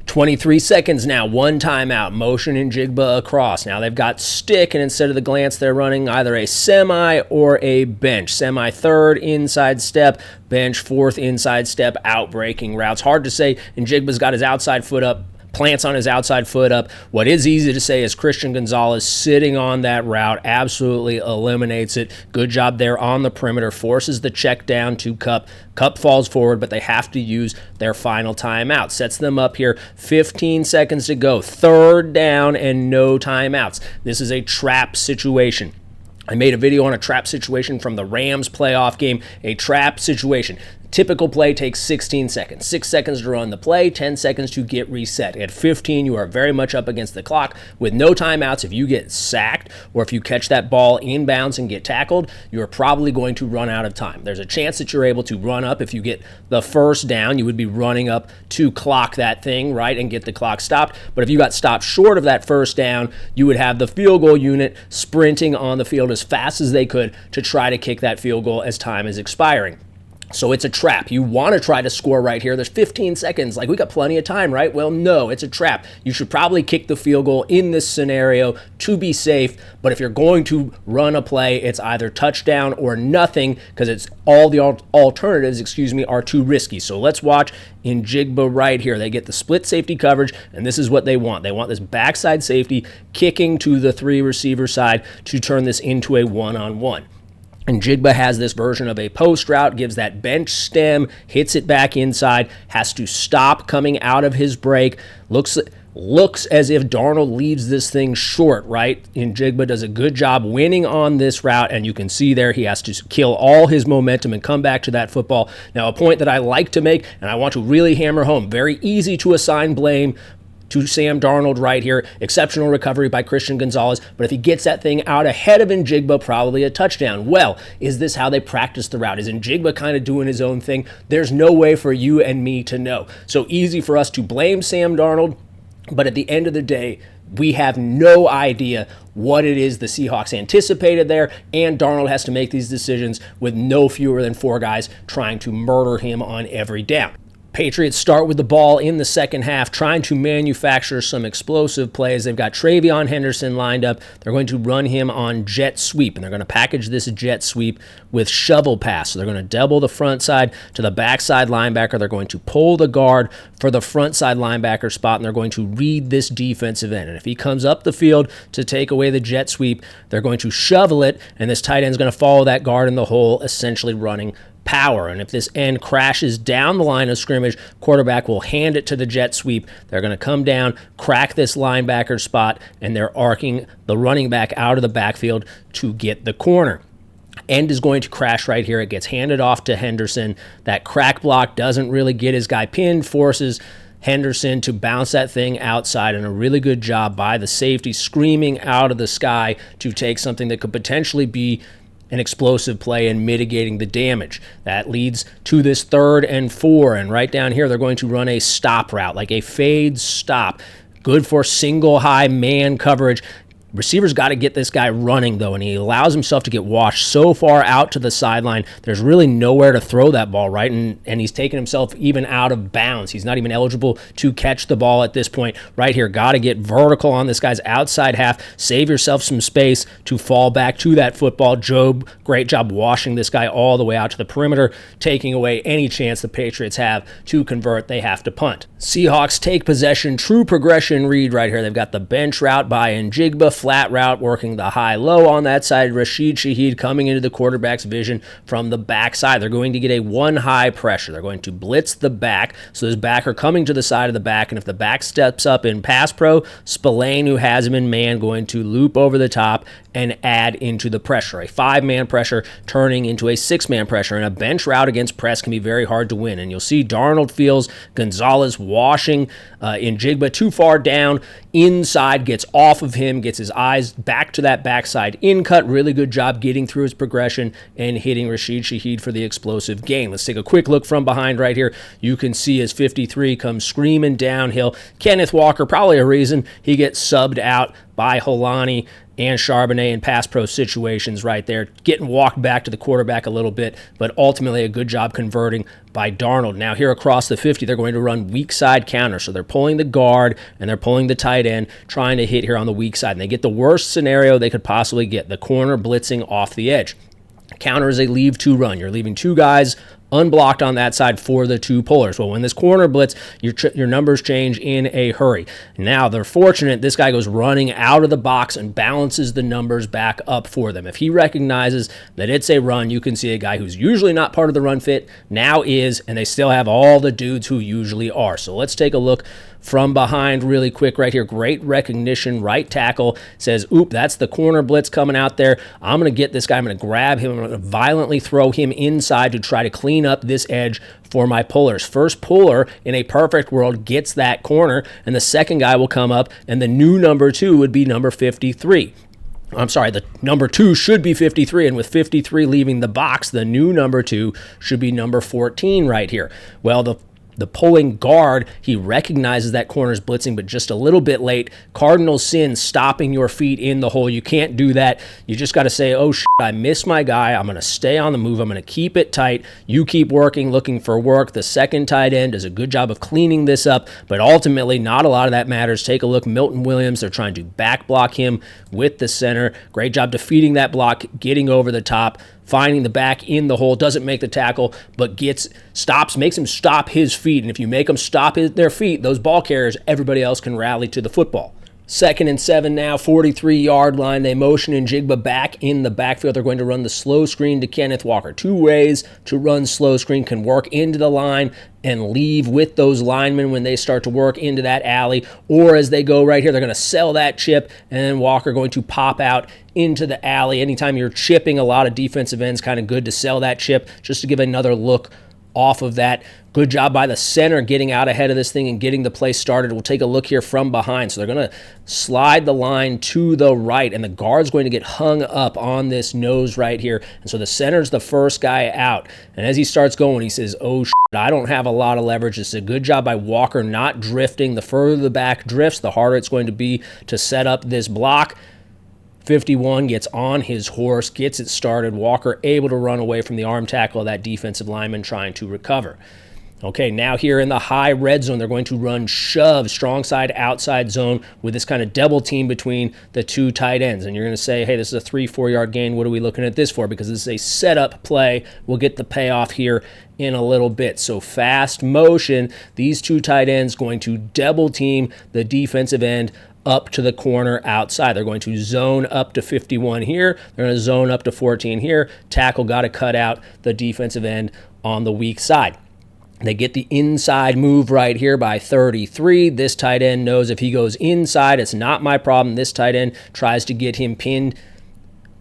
23 seconds now, one timeout, motion Njigba across. Now they've got stick, and instead of the glance, they're running either a semi or a bench. Semi third inside step, bench fourth inside step, out breaking routes. Hard to say. Njigba's got his outside foot up, plants on his outside foot up. What is easy to say is Christian Gonzalez sitting on that route absolutely eliminates it. Good job there on the perimeter, forces the check down to Kupp. Kupp falls forward, but they have to use their final timeout. Sets them up here, 15 seconds to go, third down and no timeouts. This is a trap situation. I made a video on a trap situation from the Rams playoff game, a trap situation. Typical play takes 16 seconds. 6 seconds to run the play, 10 seconds to get reset. At 15, you are very much up against the clock. With no timeouts, if you get sacked or if you catch that ball inbounds and get tackled, you're probably going to run out of time. There's a chance that you're able to run up. If you get the first down, you would be running up to clock that thing, right, and get the clock stopped. But if you got stopped short of that first down, you would have the field goal unit sprinting on the field as fast as they could to try to kick that field goal as time is expiring. So it's a trap. You want to try to score right here. There's 15 seconds. Like, we got plenty of time, right? Well, no, it's a trap. You should probably kick the field goal in this scenario to be safe. But if you're going to run a play, it's either touchdown or nothing, because it's all the alternatives, are too risky. So let's watch Njigba right here. They get the split safety coverage, and this is what they want. They want this backside safety kicking to the 3 receiver side to turn this into a one-on-one. And Njigba has this version of a post route, gives that bench stem, hits it back inside, has to stop coming out of his break. Looks as if Darnold leaves this thing short, right? Njigba does a good job winning on this route, and you can see there he has to kill all his momentum and come back to that football. Now, a point that I like to make, and I want to really hammer home, very easy to assign blame to Sam Darnold right here. Exceptional recovery by Christian Gonzalez, but if he gets that thing out ahead of Njigba, probably a touchdown. Well, is this how they practice the route? Is Njigba kind of doing his own thing? There's no way for you and me to know. So easy for us to blame Sam Darnold, but at the end of the day, we have no idea what it is the Seahawks anticipated there, and Darnold has to make these decisions with no fewer than 4 guys trying to murder him on every down. Patriots start with the ball in the second half, trying to manufacture some explosive plays. They've got Travion Henderson lined up. They're going to run him on jet sweep, and they're going to package this jet sweep with shovel pass. So they're going to double the front side to the backside linebacker. They're going to pull the guard for the front side linebacker spot, and they're going to read this defensive end. And if he comes up the field to take away the jet sweep, they're going to shovel it, and this tight end is going to follow that guard in the hole, essentially running power. And if this end crashes down the line of scrimmage, quarterback will hand it to the jet sweep. They're going to come down, crack this linebacker spot, and they're arcing the running back out of the backfield to get the corner. End is going to crash right here. It gets handed off to Henderson. That crack block doesn't really get his guy pinned, forces Henderson to bounce that thing outside, and a really good job by the safety screaming out of the sky to take something that could potentially be an explosive play and mitigating the damage. That leads to this 3rd and 4, and right down here they're going to run a stop route, like a fade stop. Good for single high man coverage. Receiver's got to get this guy running, though, and he allows himself to get washed so far out to the sideline. There's really nowhere to throw that ball, right? And he's taken himself even out of bounds. He's not even eligible to catch the ball at this point. Right here, got to get vertical on this guy's outside half. Save yourself some space to fall back to that football. Job, great job washing this guy all the way out to the perimeter, taking away any chance the Patriots have to convert. They have to punt. Seahawks take possession. True progression read right here. They've got the bench route by Njigba, flat route, working the high-low on that side. Rashid Shaheed coming into the quarterback's vision from the backside. They're going to get a one-high pressure. They're going to blitz the back. So this backer coming to the side of the back, and if the back steps up in pass pro, Spillane, who has him in man, going to loop over the top and add into the pressure. A 5-man pressure turning into a 6-man pressure, and a bench route against press can be very hard to win. And you'll see Darnold feels Gonzalez washing Njigba too far down. Inside, gets off of him, gets his eyes back to that backside in cut. Really good job getting through his progression and hitting Rashid Shaheed for the explosive gain. Let's take a quick look from behind right here. You can see as 53 comes screaming downhill. Kenneth Walker, probably a reason he gets subbed out by Hollins and Charbonnet in pass pro situations right there, getting walked back to the quarterback a little bit, but ultimately a good job converting by Darnold. Now here across the 50, they're going to run weak side counter. So they're pulling the guard and they're pulling the tight end, trying to hit here on the weak side. And they get the worst scenario they could possibly get, the corner blitzing off the edge. Counter is a leave two run. You're leaving two guys unblocked on that side for the two pullers. Well, when this corner blitz, your numbers change in a hurry. Now, they're fortunate this guy goes running out of the box and balances the numbers back up for them. If he recognizes that it's a run, you can see a guy who's usually not part of the run fit now is, and they still have all the dudes who usually are. So let's take a look from behind really quick right here. Great recognition. Right tackle says, oop, that's the corner blitz coming out there. I'm going to get this guy. I'm going to grab him. I'm going to violently throw him inside to try to clean up this edge for my pullers. First puller in a perfect world gets that corner, and the second guy will come up, and the new number 2 would be number 53. I'm sorry, the number 2 should be 53, and with 53 leaving the box, the new number 2 should be number 14 right here. Well, the pulling guard, he recognizes that corner's blitzing, but just a little bit late. Cardinal sin, stopping your feet in the hole. You can't do that. You just got to say, oh, shit, I missed my guy. I'm going to stay on the move. I'm going to keep it tight. You keep working, looking for work. The second tight end does a good job of cleaning this up, but ultimately, not a lot of that matters. Take a look, Milton Williams. They're trying to back block him with the center. Great job defeating that block, getting over the top, finding the back in the hole, doesn't make the tackle, but makes him stop his feet. And if you make them stop their feet, those ball carriers, everybody else can rally to the football. 2nd and 7 now, 43-yard line. They motion Njigba back in the backfield. They're going to run the slow screen to Kenneth Walker. 2 ways to run slow screen. Can work into the line and leave with those linemen when they start to work into that alley. Or as they go right here, they're going to sell that chip, and then Walker going to pop out into the alley. Anytime you're chipping a lot of defensive ends, kind of good to sell that chip just to give another look off of that. Good job by the center getting out ahead of this thing and getting the play started. We'll take a look here from behind. So they're going to slide the line to the right, and the guard's going to get hung up on this nose right here. And so the center's the first guy out. And as he starts going, he says, oh, shit, I don't have a lot of leverage. It's a good job by Walker not drifting. The further the back drifts, the harder it's going to be to set up this block. 51 gets on his horse, gets it started. Walker able to run away from the arm tackle of that defensive lineman trying to recover. Okay, now here in the high red zone, they're going to run shove, strong side, outside zone with this kind of double team between the two tight ends. And you're going to say, hey, this is a 3-4 yard gain. What are we looking at this for? Because this is a setup play. We'll get the payoff here in a little bit. So fast motion, these two tight ends going to double team the defensive end up to the corner outside. They're going to zone up to 51 here. They're going to zone up to 14 here. Tackle got to cut out the defensive end on the weak side. They get the inside move right here by 33. This tight end knows if he goes inside, it's not my problem. This tight end tries to get him pinned.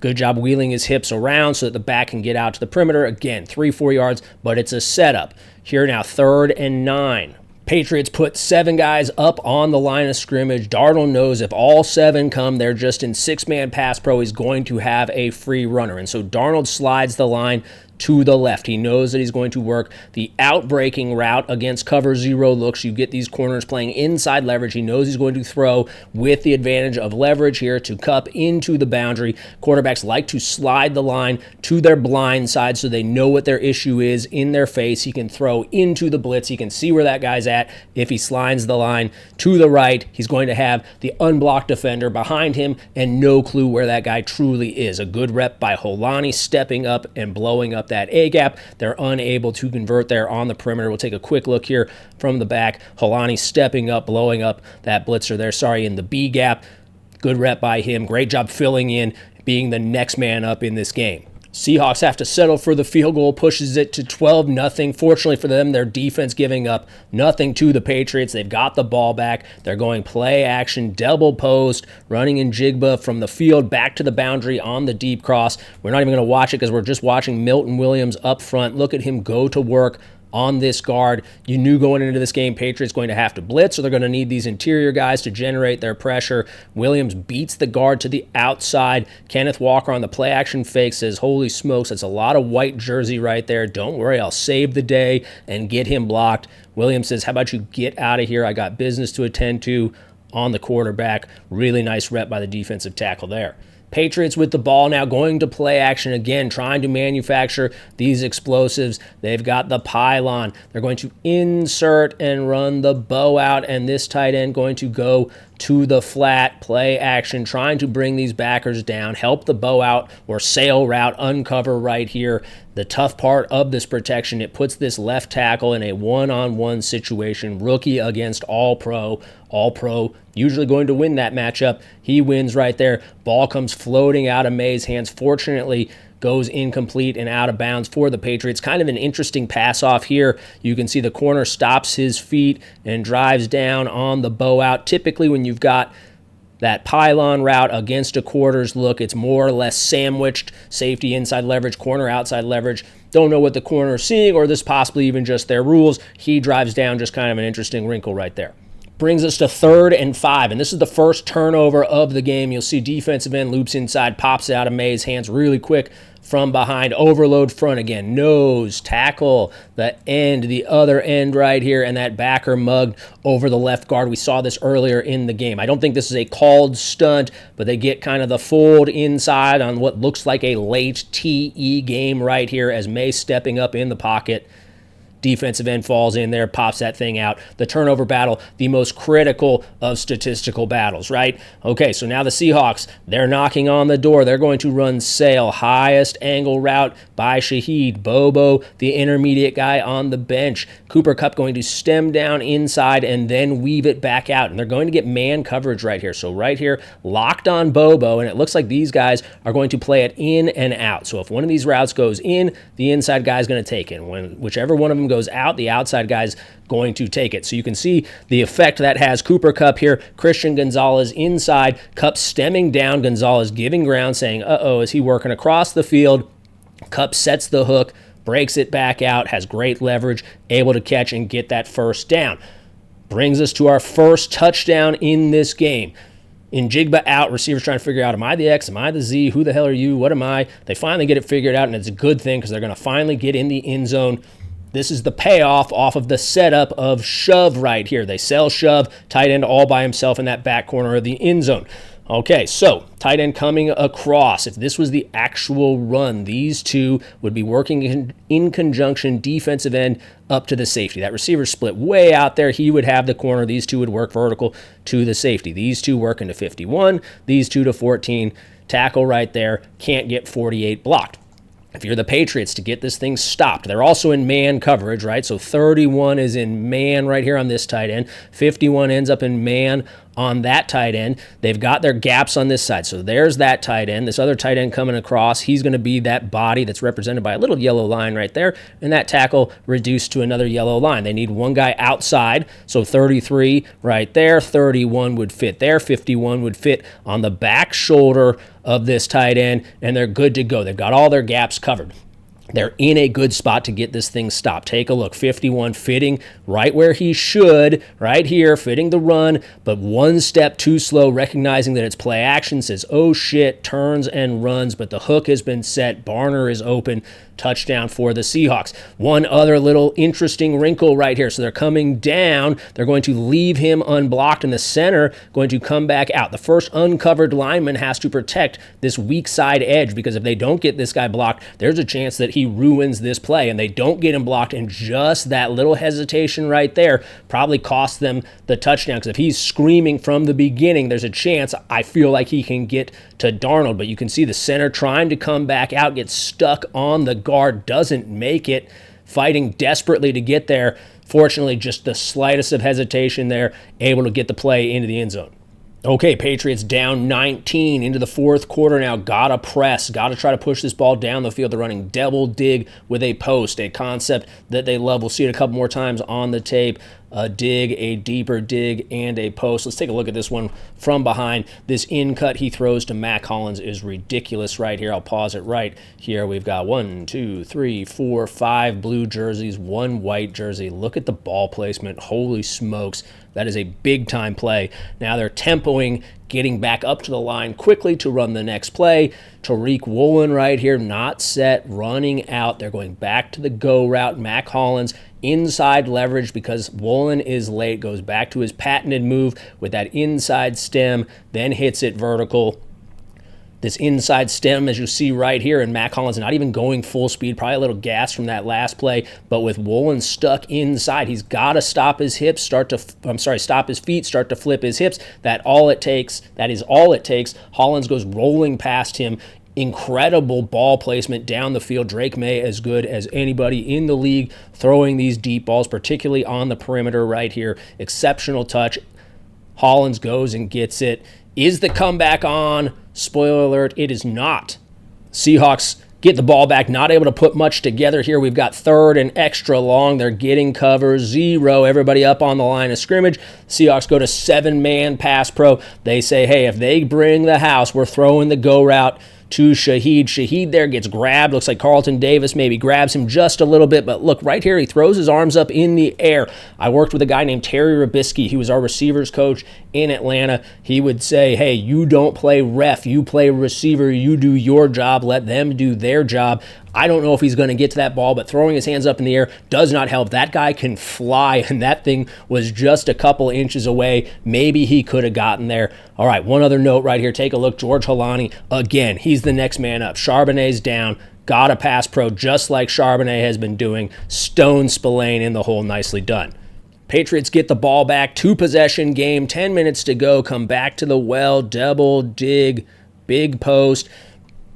Good job wheeling his hips around so that the back can get out to the perimeter. Again, 3-4 yards, but it's a setup. Here now, 3rd and 9. Patriots put 7 guys up on the line of scrimmage. Darnold knows if all 7 come, they're just in 6-man pass pro, he's going to have a free runner. And so Darnold slides the line to the left. He knows that he's going to work the out-breaking route against cover 0 looks. You get these corners playing inside leverage. He knows he's going to throw with the advantage of leverage here to Kupp into the boundary. Quarterbacks like to slide the line to their blind side so they know what their issue is in their face. He can throw into the blitz. He can see where that guy's at. If he slides the line to the right, he's going to have the unblocked defender behind him and no clue where that guy truly is. A good rep by Hollins stepping up and blowing up that A gap. They're unable to convert there on the perimeter. We'll take a quick look here from the back. Hollins stepping up, blowing up that blitzer there, in the B gap. Good rep by him. Great job filling in, being the next man up in this game. Seahawks have to settle for the field goal, pushes it to 12-0. Fortunately for them, their defense giving up nothing to the Patriots. They've got the ball back. They're going play action, double post, running Njigba from the field back to the boundary on the deep cross. We're not even going to watch it because we're just watching Milton Williams up front. Look at him go to work on this guard. You knew going into this game, Patriots going to have to blitz, so they're going to need these interior guys to generate their pressure. Williams beats the guard to the outside. Kenneth Walker on the play action fake says, holy smokes, that's a lot of white jersey right there. Don't worry, I'll save the day and get him blocked. Williams says, how about you get out of here? I got business to attend to on the quarterback. Really nice rep by the defensive tackle there. Patriots with the ball now going to play action again, trying to manufacture these explosives. They've got the pylon. They're going to insert and run the bow out, and this tight end going to go to the flat, play action, trying to bring these backers down, help the bow out or sail route, uncover right here. The tough part of this protection, it puts this left tackle in a one-on-one situation, rookie against all-pro. All-pro usually going to win that matchup. He wins right there. Ball comes floating out of Maye's hands. Fortunately, goes incomplete and out of bounds for the Patriots. Kind of an interesting pass off here. You can see the corner stops his feet and drives down on the bow out. Typically, when you've got that pylon route against a quarters look, it's more or less sandwiched. Safety inside leverage, corner outside leverage. Don't know what the corner is seeing, or this possibly even just their rules. He drives down, just kind of an interesting wrinkle right there. Brings us to 3rd and 5, and this is the first turnover of the game. You'll see defensive end loops inside, pops it out of Maye's hands really quick from behind, overload front again, nose, tackle, the end, the other end right here, and that backer mugged over the left guard. We saw this earlier in the game. I don't think this is a called stunt, but they get kind of the fold inside on what looks like a late TE game right here as Maye stepping up in the pocket. Defensive end falls in there, pops that thing out. The turnover battle, the most critical of statistical battles, right? Okay, so now the Seahawks, they're knocking on the door. They're going to run sail, highest angle route by Shaheed. Bobo, the intermediate guy on the bench. Cooper Kupp going to stem down inside and then weave it back out. And they're going to get man coverage right here. So right here, locked on Bobo, and it looks like these guys are going to play it in and out. So if one of these routes goes in, the inside guy is going to take it. Whichever one of them goes out, the outside guy's going to take it. So you can see the effect that has. Cooper Kupp here, Christian Gonzalez inside, Kupp stemming down, Gonzalez giving ground, saying, uh-oh, is he working across the field? Kupp sets the hook, breaks it back out, has great leverage, able to catch and get that first down. Brings us to our first touchdown in this game. Njigba out, receivers trying to figure out, am I the X, am I the Z, who the hell are you, what am I? They finally get it figured out, and it's a good thing because they're going to finally get in the end zone. This is the payoff off of the setup of shove right here. They sell shove, tight end all by himself in that back corner of the end zone. Okay, so tight end coming across. If this was the actual run, these two would be working in conjunction, defensive end up to the safety. That receiver split way out there. He would have the corner. These two would work vertical to the safety. These two work into 51, these two to 14. Tackle right there, can't get 48 blocked. If you're the Patriots, to get this thing stopped, they're also in man coverage, right? So 31 is in man right here on this tight end. 51 ends up in man on that tight end. They've got their gaps on this side. So there's that tight end. This other tight end coming across, he's going to be that body that's represented by a little yellow line right there, and that tackle reduced to another yellow line. They need one guy outside, so 33 right there. 31 would fit there. 51 would fit on the back shoulder of this tight end, and they're good to go. They've got all their gaps covered. They're in a good spot to get this thing stopped. Take a look. 51 fitting right where he should, right here, fitting the run, but one step too slow, recognizing that it's play action, says, oh shit, turns and runs, but the hook has been set. Barner is open. Touchdown for the Seahawks. One other little interesting wrinkle right here. So they're coming down. They're going to leave him unblocked, and the center going to come back out. The first uncovered lineman has to protect this weak side edge, because if they don't get this guy blocked, there's a chance that he ruins this play, and they don't get him blocked, and just that little hesitation right there probably cost them the touchdown, because if he's screaming from the beginning, there's a chance I feel like he can get to Darnold. But you can see the center trying to come back out, gets stuck on the guard, doesn't make it, fighting desperately to get there. Fortunately, just the slightest of hesitation there, able to get the play into the end zone. Okay, Patriots down 19 into the fourth quarter now. Gotta press, gotta try to push this ball down the field. They're running double dig with a post, a concept that they love. We'll see it a couple more times on the tape. A dig, a deeper dig, and a post. Let's take a look at this one from behind. This in cut he throws to Mack Hollins is ridiculous right here. I'll pause it right here. We've got 1, 2, 3, 4, 5 blue jerseys, 1 white jersey. Look at the ball placement. Holy smokes. That is a big-time play. Now they're tempoing, getting back up to the line quickly to run the next play. Tariq Woolen right here, not set, running out. They're going back to the go route. Mack Hollins inside leverage because Woolen is late, goes back to his patented move with that inside stem, then hits it vertical. This inside stem, as you see right here, and Mack Hollins not even going full speed, probably a little gas from that last play, but with Woolen stuck inside, he's got to stop his hips, stop his feet, start to flip his hips. That is all it takes. Hollins goes rolling past him. Incredible ball placement down the field. Drake Maye as good as anybody in the league throwing these deep balls, particularly on the perimeter right here. Exceptional touch. Hollins goes and gets it. Is the comeback on? Spoiler alert, it is not. Seahawks get the ball back, not able to put much together here. We've got third and extra long. They're getting cover 0. Everybody up on the line of scrimmage. Seahawks go to 7-man pass pro. They say, hey, if they bring the house, we're throwing the go route to Shaheed. Shaheed there gets grabbed. Looks like Carlton Davis maybe grabs him just a little bit, but look right here, he throws his arms up in the air. I worked with a guy named Terry Rabisky. He was our receivers coach in Atlanta. He would say, hey, you don't play ref, you play receiver, you do your job, let them do their job. I don't know if he's going to get to that ball, but throwing his hands up in the air does not help. That guy can fly, and that thing was just a couple inches away. Maybe he could have gotten there. All right, one other note right here. Take a look. George Holani, again, he's the next man up. Charbonnet's down. Got a pass pro just like Charbonnet has been doing. Stone Spillane in the hole. Nicely done. Patriots get the ball back. 2-possession game. 10 minutes to go. Come back to the well. Double dig. Big post.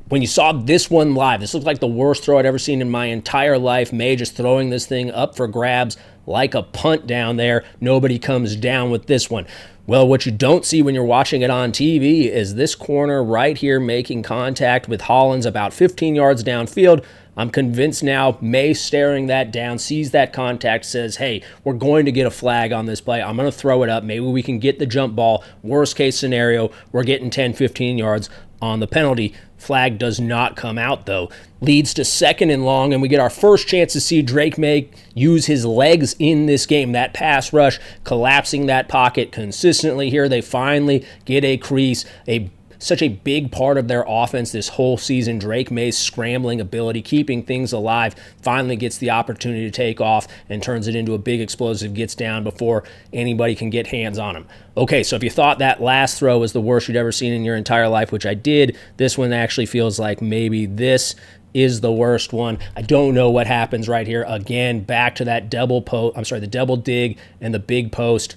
When you saw this one live, this looked like the worst throw I'd ever seen in my entire life. Maye just throwing this thing up for grabs like a punt down there. Nobody comes down with this one. Well, what you don't see when you're watching it on TV is this corner right here making contact with Hollins about 15 yards downfield. I'm convinced now Maye staring that down, sees that contact, says, hey, we're going to get a flag on this play. I'm going to throw it up. Maybe we can get the jump ball. Worst case scenario, we're getting 10, 15 yards on the penalty. Flag does not come out, though. Leads to 2nd and long, and we get our first chance to see Drake Maye use his legs in this game. That pass rush, collapsing that pocket consistently here. They finally get a crease, a such a big part of their offense this whole season. Drake Maye's scrambling ability, keeping things alive, finally gets the opportunity to take off and turns it into a big explosive, gets down before anybody can get hands on him. Okay, so if you thought that last throw was the worst you'd ever seen in your entire life, which I did, this one actually feels like maybe this is the worst one. I don't know what happens right here. Again, back to that the double dig and the big post.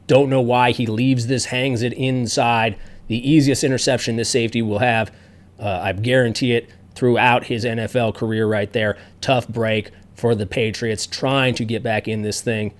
Don't know why he leaves this, hangs it inside. The easiest interception this safety will have, I guarantee it, throughout his NFL career right there. Tough break for the Patriots, trying to get back in this thing.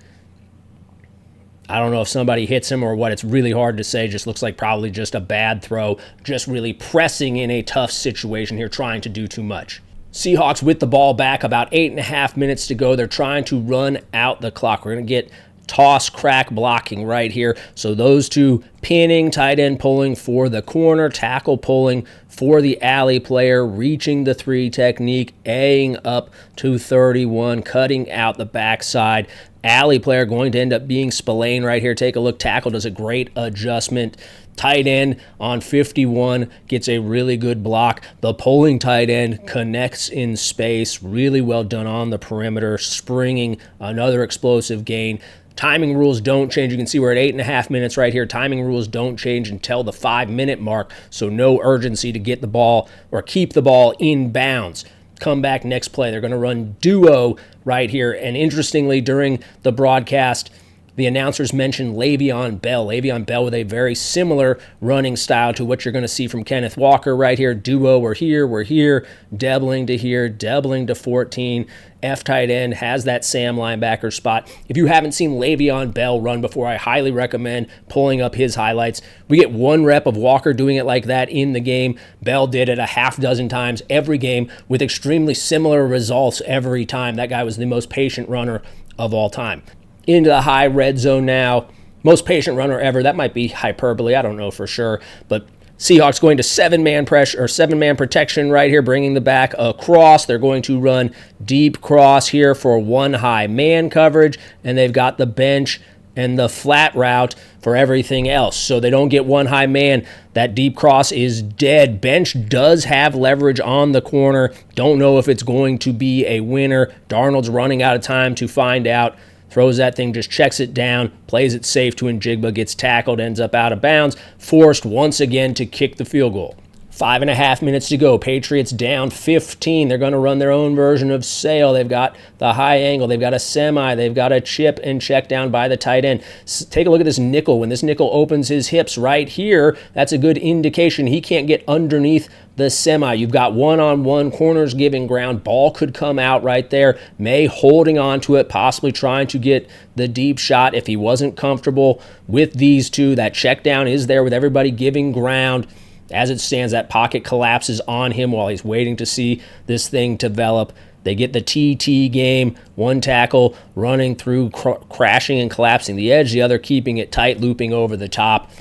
I don't know if somebody hits him or what. It's really hard to say. Just looks like probably just a bad throw. Just really pressing in a tough situation here, trying to do too much. Seahawks with the ball back, about 8.5 minutes to go. They're trying to run out the clock. We're going to get toss crack blocking right here. So those two pinning, tight end pulling for the corner, tackle pulling for the alley player, reaching the 3 technique, A-ing up to 31, cutting out the backside. Alley player going to end up being Spillane right here. Take a look. Tackle does a great adjustment. Tight end on 51 gets a really good block. The pulling tight end connects in space. Really well done on the perimeter, springing another explosive gain. Timing rules don't change. You can see we're at 8.5 minutes right here. Timing rules don't change until the 5-minute mark, so no urgency to get the ball or keep the ball in bounds. Come back next play. They're going to run duo right here. And interestingly, during the broadcast, the announcers mentioned Le'Veon Bell. Le'Veon Bell with a very similar running style to what you're going to see from Kenneth Walker right here. Duo, we're here, doubling to 14. F tight end has that Sam linebacker spot. If you haven't seen Le'Veon Bell run before, I highly recommend pulling up his highlights. We get 1 rep of Walker doing it like that in the game. Bell did it a half dozen times every game with extremely similar results every time. That guy was the most patient runner of all time. Into the high red zone now. Most patient runner ever. That might be hyperbole. I don't know for sure. But Seahawks going to 7-man pressure or 7-man protection right here, bringing the back across. They're going to run deep cross here for 1 high man coverage, and they've got the bench and the flat route for everything else. So they don't get 1 high man. That deep cross is dead. Bench does have leverage on the corner. Don't know if it's going to be a winner. Darnold's running out of time to find out. Throws that thing, just checks it down, plays it safe to Njigba, gets tackled, ends up out of bounds, forced once again to kick the field goal. 5.5 minutes to go. Patriots down 15. They're going to run their own version of sail. They've got the high angle. They've got a semi. They've got a chip and check down by the tight end. Take a look at this nickel. When this nickel opens his hips right here, that's a good indication he can't get underneath the semi. You've got one-on-one, corners giving ground. Ball could come out right there. Maye holding on to it, possibly trying to get the deep shot if he wasn't comfortable with these two. That check down is there with everybody giving ground. As it stands, that pocket collapses on him while he's waiting to see this thing develop. They get the TT game, 1 tackle running through, crashing and collapsing the edge, the other keeping it tight, looping over the top.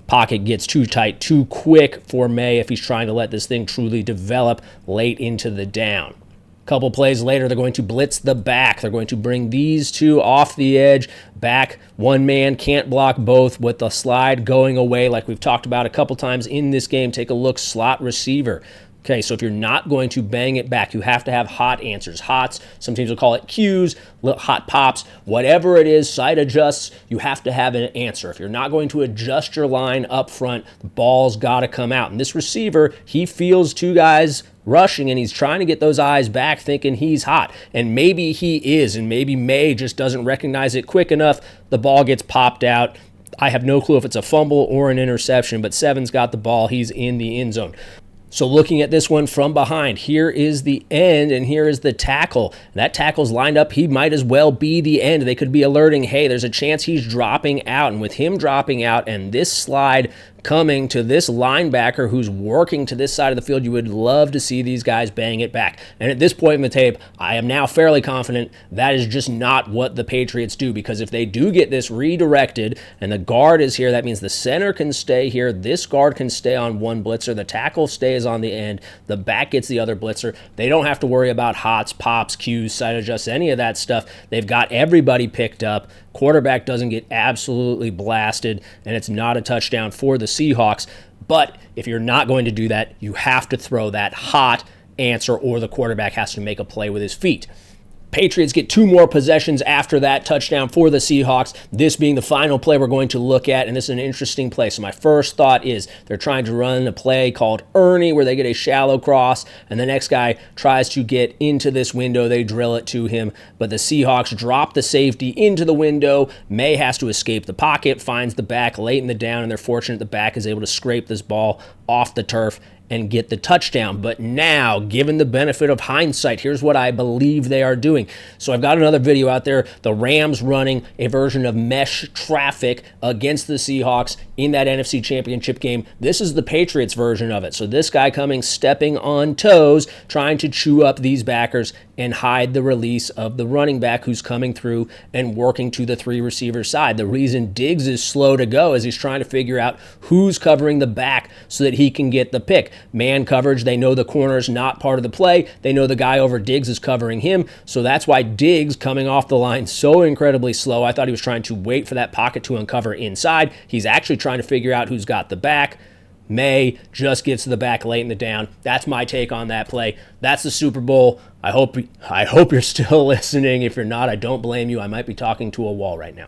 Pocket gets too tight, too quick for Maye if he's trying to let this thing truly develop late into the down. Couple plays later, they're going to blitz the back. They're going to bring these two off the edge, back. 1 man can't block both with the slide going away like we've talked about a couple times in this game. Take a look, slot receiver. Okay, so if you're not going to bang it back, you have to have hot answers. Hots, some teams will call it Qs, hot pops, whatever it is, side adjusts, you have to have an answer. If you're not going to adjust your line up front, the ball's got to come out. And this receiver, he feels 2 guys rushing, and he's trying to get those eyes back thinking he's hot. And maybe he is, and maybe Maye just doesn't recognize it quick enough. The ball gets popped out. I have no clue if it's a fumble or an interception, but Seven's got the ball. He's in the end zone. So looking at this one from behind, here is the end and here is the tackle. That tackle's lined up. He might as well be the end. They could be alerting, hey, there's a chance he's dropping out. And with him dropping out and this slide coming to this linebacker who's working to this side of the field, you would love to see these guys bang it back. And at this point in the tape, I am now fairly confident that is just not what the Patriots do, because if they do get this redirected and the guard is here, that means the center can stay here, this guard can stay on one blitzer, the tackle stays on the end, the back gets the other blitzer. They don't have to worry about hots, pops, Qs, side adjusts, any of that stuff. They've got everybody picked up. Quarterback doesn't get absolutely blasted, and it's not a touchdown for the Seahawks. But if you're not going to do that, you have to throw that hot answer, or the quarterback has to make a play with his feet. Patriots get 2 more possessions after that touchdown for the Seahawks, this being the final play we're going to look at, and this is an interesting play. So my first thought is they're trying to run a play called Ernie, where they get a shallow cross, and the next guy tries to get into this window. They drill it to him, but the Seahawks drop the safety into the window. Maye has to escape the pocket, finds the back late in the down, and they're fortunate the back is able to scrape this ball off the turf and get the touchdown. But now, given the benefit of hindsight, here's what I believe they are doing. So I've got another video out there, the Rams running a version of mesh traffic against the Seahawks in that NFC Championship game. This is the Patriots version of it. So this guy coming, stepping on toes, trying to chew up these backers and hide the release of the running back who's coming through and working to the 3 receiver side. The reason Diggs is slow to go is he's trying to figure out who's covering the back so that he can get the pick. Man coverage, they know the corner's not part of the play. They know the guy over Diggs is covering him. So that's why Diggs coming off the line so incredibly slow. I thought he was trying to wait for that pocket to uncover inside. He's actually trying to figure out who's got the back. Maye just gets to the back late in the down. That's my take on that play. That's the Super Bowl. I hope you're still listening. If you're not, I don't blame you. I might be talking to a wall right now.